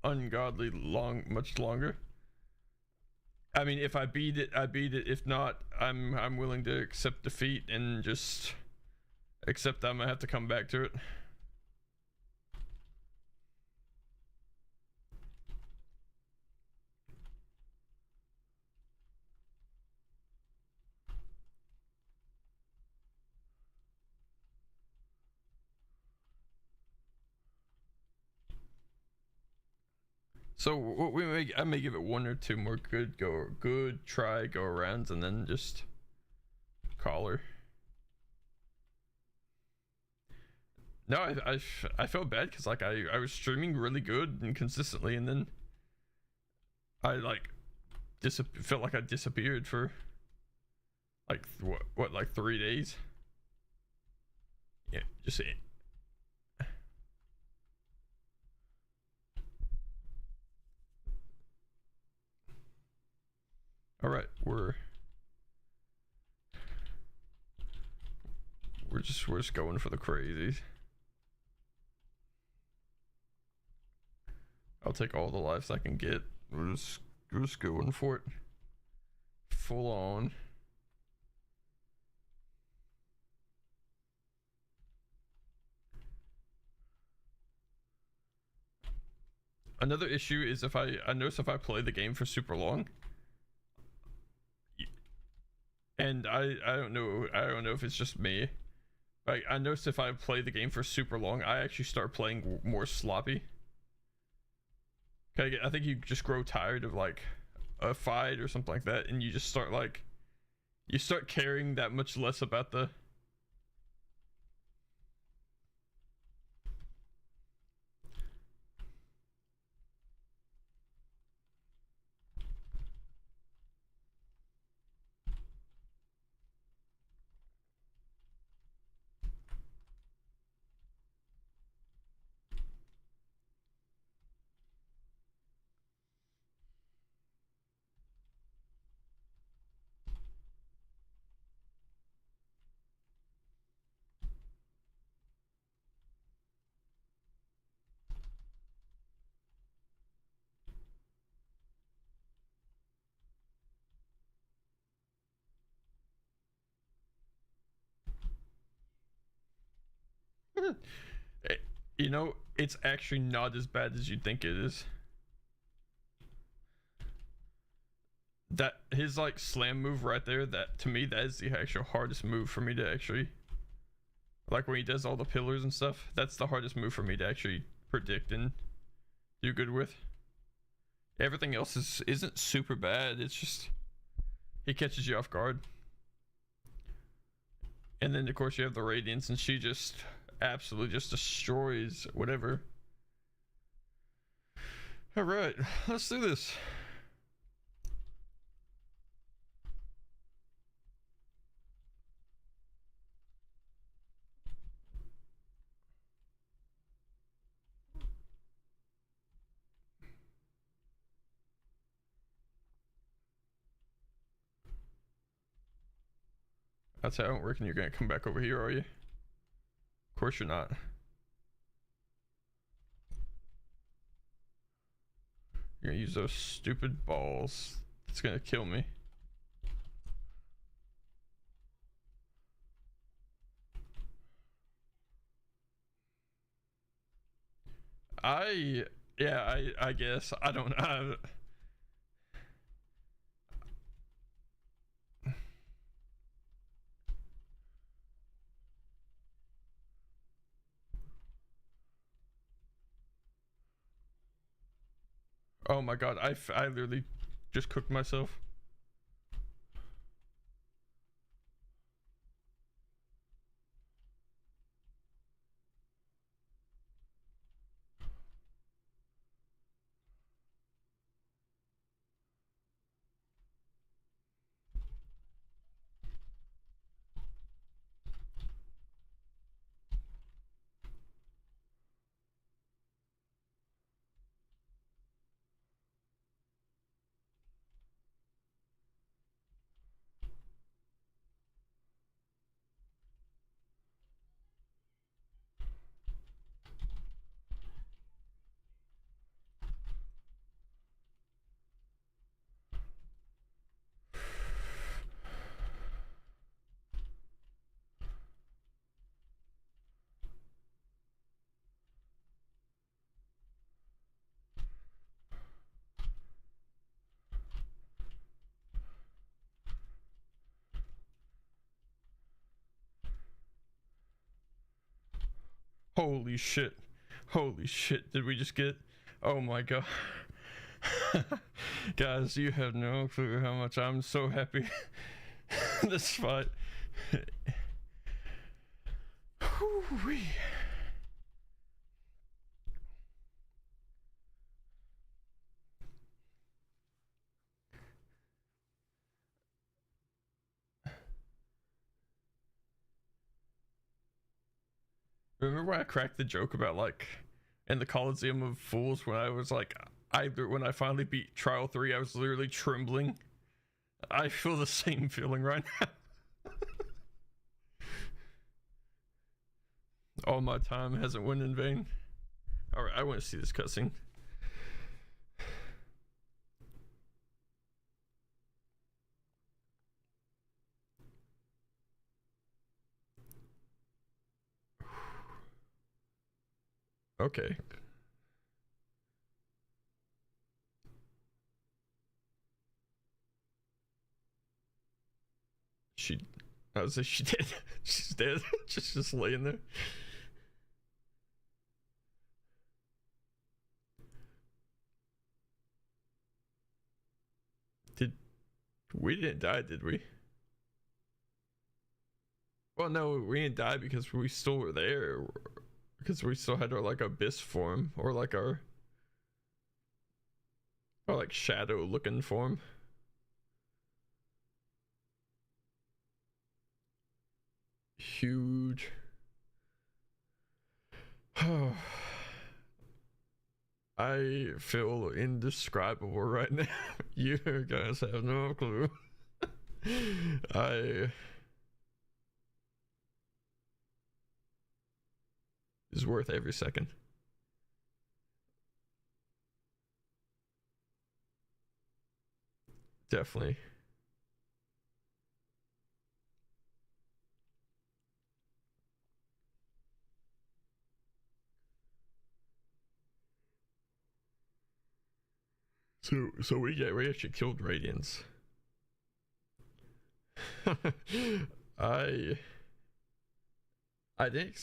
ungodly much longer. I mean, if I beat it, I beat it. If not, I'm willing to accept defeat and just accept I'm gonna have to come back to it. So I may give it one or two more good try go arounds and then just call her. No, I felt bad because like I was streaming really good and consistently, and then I like felt like I disappeared for like what like 3 days. Yeah, just it. All right, we're just going for the crazies. I'll take all the lives I can get. We're just going for it. Full on. Another issue is if I notice if I play the game for super long, and I don't know if it's just me. Like I notice if I play the game for super long, I actually start playing more sloppy. I think you just grow tired of like a fight or something like that, and you just start like you start caring that much less about the. You know, it's actually not as bad as you think it is. That his like slam move right there, that to me that is the actual hardest move for me to actually like when he does all the pillars and stuff. That's the hardest move for me to actually predict and do good with. Everything else isn't super bad. It's just he catches you off guard. And then of course you have the Radiance, and she just absolutely just destroys whatever. All right, let's do this. That's how it don't work, and you're gonna come back over here, are you? Of course you're not. You're gonna use those stupid balls. It's gonna kill me. I guess I don't know. Oh my god, I literally just cooked myself. Holy shit. Holy shit, did we just get... Oh my god. Guys, you have no clue how much I'm so happy this fight. Whew-wee. Remember when I cracked the joke about like in the Coliseum of Fools when I was like when I finally beat Trial 3 I was literally trembling. I feel the same feeling right now. All my time hasn't went in vain. Alright, I want to see this cutscene. Okay. I was like, she dead. She's dead. just laying there. We didn't die, did we? Well, no, we didn't die because we still were there. Because we still had our like abyss form or like our like shadow looking form. Huge. I feel indescribable right now. You guys have no clue. It's worth every second. Definitely. So we actually killed Radiance. I didn't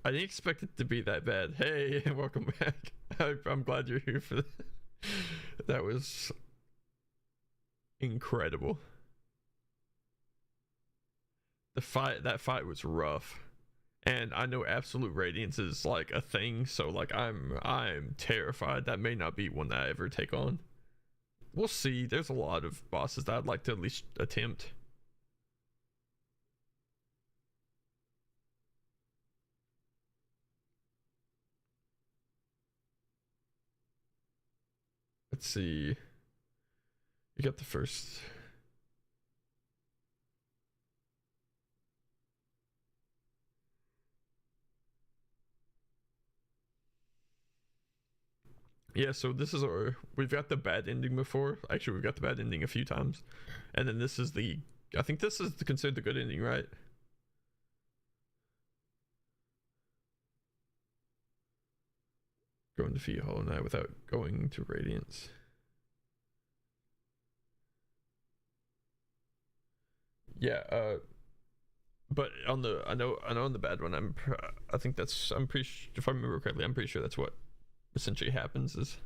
expect it to be that bad. Hey, welcome back. I'm glad you're here for that. That was incredible. That fight was rough. And I know absolute radiance is like a thing, so like I'm terrified. That may not be one that I ever take on. We'll see. There's a lot of bosses that I'd like to at least attempt. Let's see. You got the first. Yeah, so this is we've got the bad ending before. Actually, we've got the bad ending a few times. And then this is I think this is considered the good ending, right? Go and defeat Hollow Knight without going to Radiance. Yeah, but on the I know on the bad one I think I'm pretty if I remember correctly I'm pretty sure that's what essentially happens is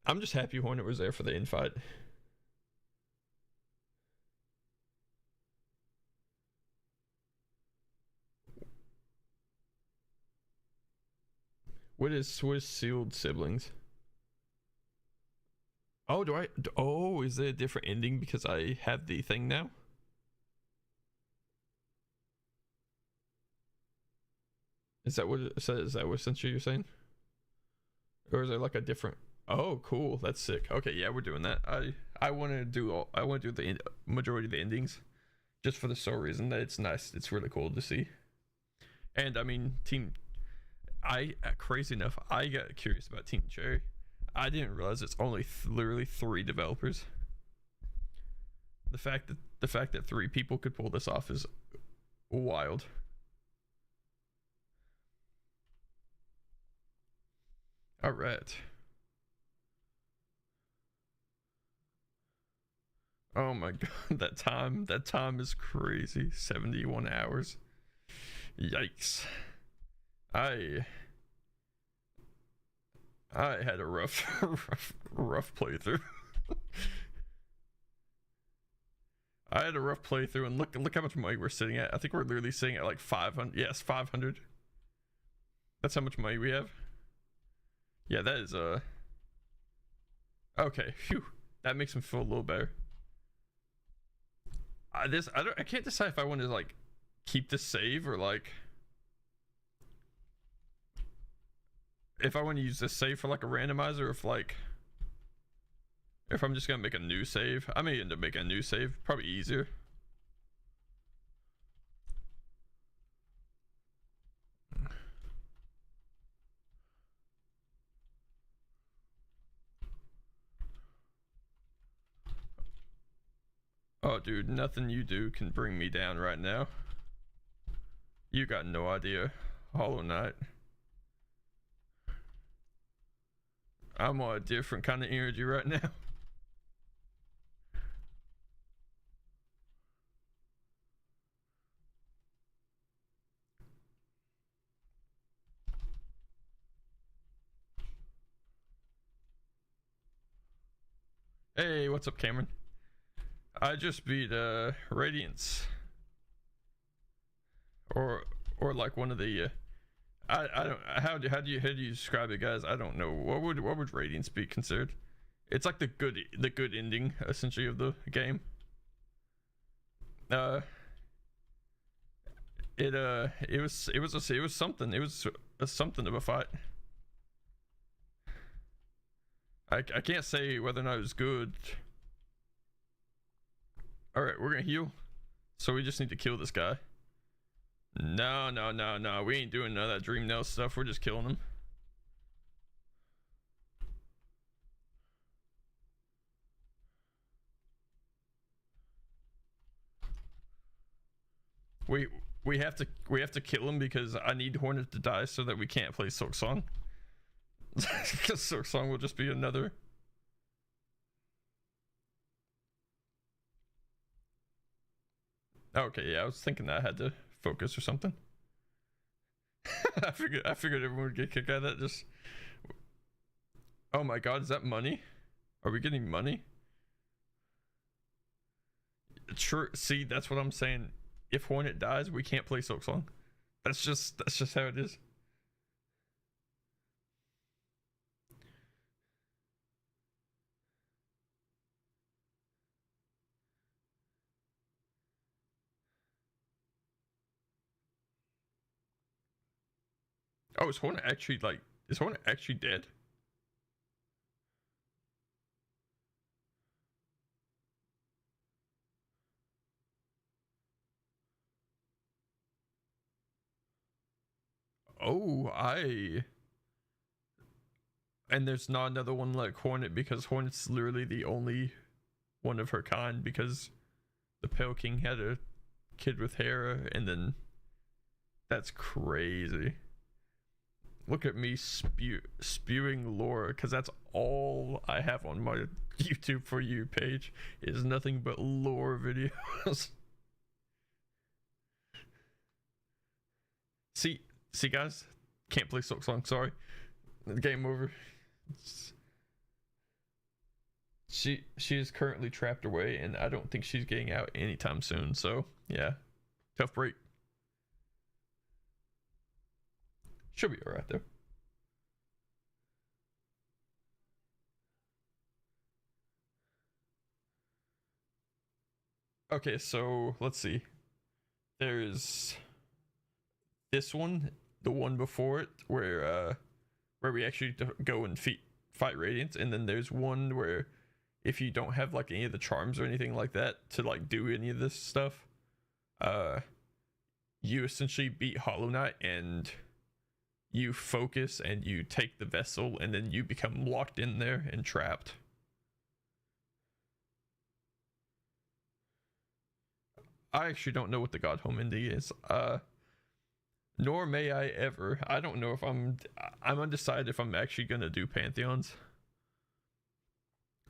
I'm just happy Hornet was there for the infight. What is sealed siblings? Oh, oh, is there a different ending because I have the thing now? Is that what essentially you're saying? Or is there like a different? Oh, cool. That's sick. Okay, yeah, we're doing that. I want to do the majority of the endings, just for the sole reason that it's nice. It's really cool to see. And I mean, crazy enough, I got curious about Team Cherry. I didn't realize it's only literally 3 developers. The fact that 3 people could pull this off is wild. All right. Oh my god, that time is crazy. 71 hours. Yikes. I had a rough playthrough. I had a rough playthrough, and look how much money we're sitting at. I think we're literally sitting at like 500. Yes, 500. That's how much money we have. Yeah, that is okay. Phew, that makes me feel a little better. I can't decide if I want to like keep this save or like if I want to use this save for like a randomizer, if I'm just gonna make a new save. I may end up making a new save, probably easier. Oh dude, nothing you do can bring me down right now. You got no idea. Hollow Knight. I'm on a different kind of energy right now. Hey, what's up, Cameron? I just beat Radiance, or like one of the I don't how do you describe it, guys? I don't know. What would Radiance be considered? It's like the good ending essentially of the game. It was something. It was something of a fight. I can't say whether or not it was good. All right, we're gonna heal. So we just need to kill this guy. No. We ain't doing none of that Dream Nail stuff. We're just killing him. We have to kill him because I need Hornet to die so that we can't play Silk Song. Because Silk Song will just be another. Okay, yeah, I was thinking that I had to focus or something. I figured everyone would get kicked out of that. Just. Oh my god, is that money? Are we getting money? Sure. See, that's what I'm saying. If Hornet dies, we can't play Silk Song. That's just how it is. Oh, is Hornet actually dead? Oh, and there's not another one like Hornet because Hornet's literally the only one of her kind because the Pale King had a kid with Hera, and then that's crazy. Look at me spewing lore because that's all I have on my YouTube For You page is nothing but lore videos. See guys, can't play Silk Song. Sorry, game over. She is currently trapped away, and I don't think she's getting out anytime soon. So yeah, tough break. She'll be alright though. Okay, so let's see. There's this one, the one before it, where we actually go and fight Radiance, and then there's one where if you don't have like any of the charms or anything like that to like do any of this stuff, you essentially beat Hollow Knight and you focus and you take the vessel, and then you become locked in there and trapped. I actually don't know what the God Home ending is. Nor may I ever. I don't know if I'm undecided if I'm actually gonna do Pantheons.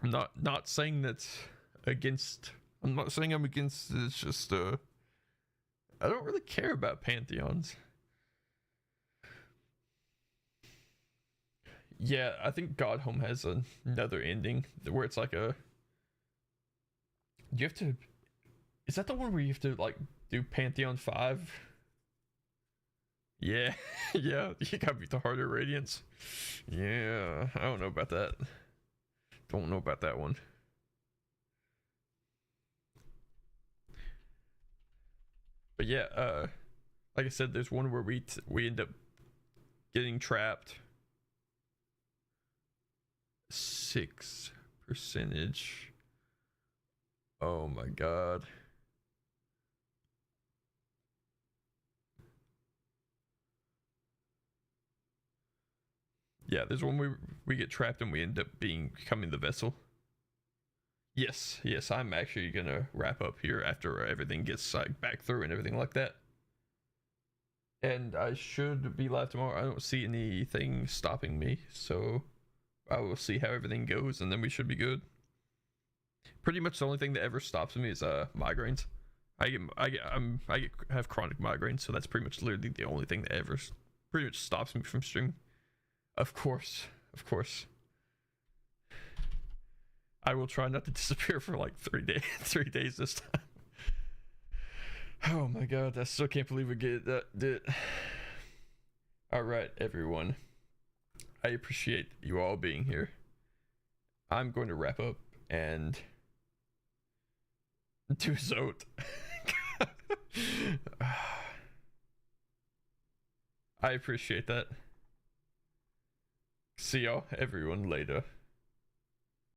I'm not saying that's against. I'm not saying I'm against. It's just I don't really care about Pantheons. Yeah, I think God Home has another ending where it's like a. You have to. Is that the one where you have to like do Pantheon 5? Yeah, yeah, you gotta beat the harder Radiance. Yeah, I don't know about that. Don't know about that one. But yeah, like I said, there's one where we end up getting trapped. 6%. Oh my god. Yeah, there's one we get trapped and we end up becoming the vessel. Yes, I'm actually gonna wrap up here after everything gets like back through and everything like that. And I should be live tomorrow. I don't see anything stopping me, so I will see how everything goes, and then we should be good. Pretty much the only thing that ever stops me is migraines. I have chronic migraines, so that's pretty much literally the only thing that ever pretty much stops me from streaming. Of course. I will try not to disappear for like 3 days. 3 days this time. Oh my god, I still can't believe we get that. All right, everyone. I appreciate you all being here. I'm going to wrap up and do Zote. I appreciate that. See y'all, everyone, later.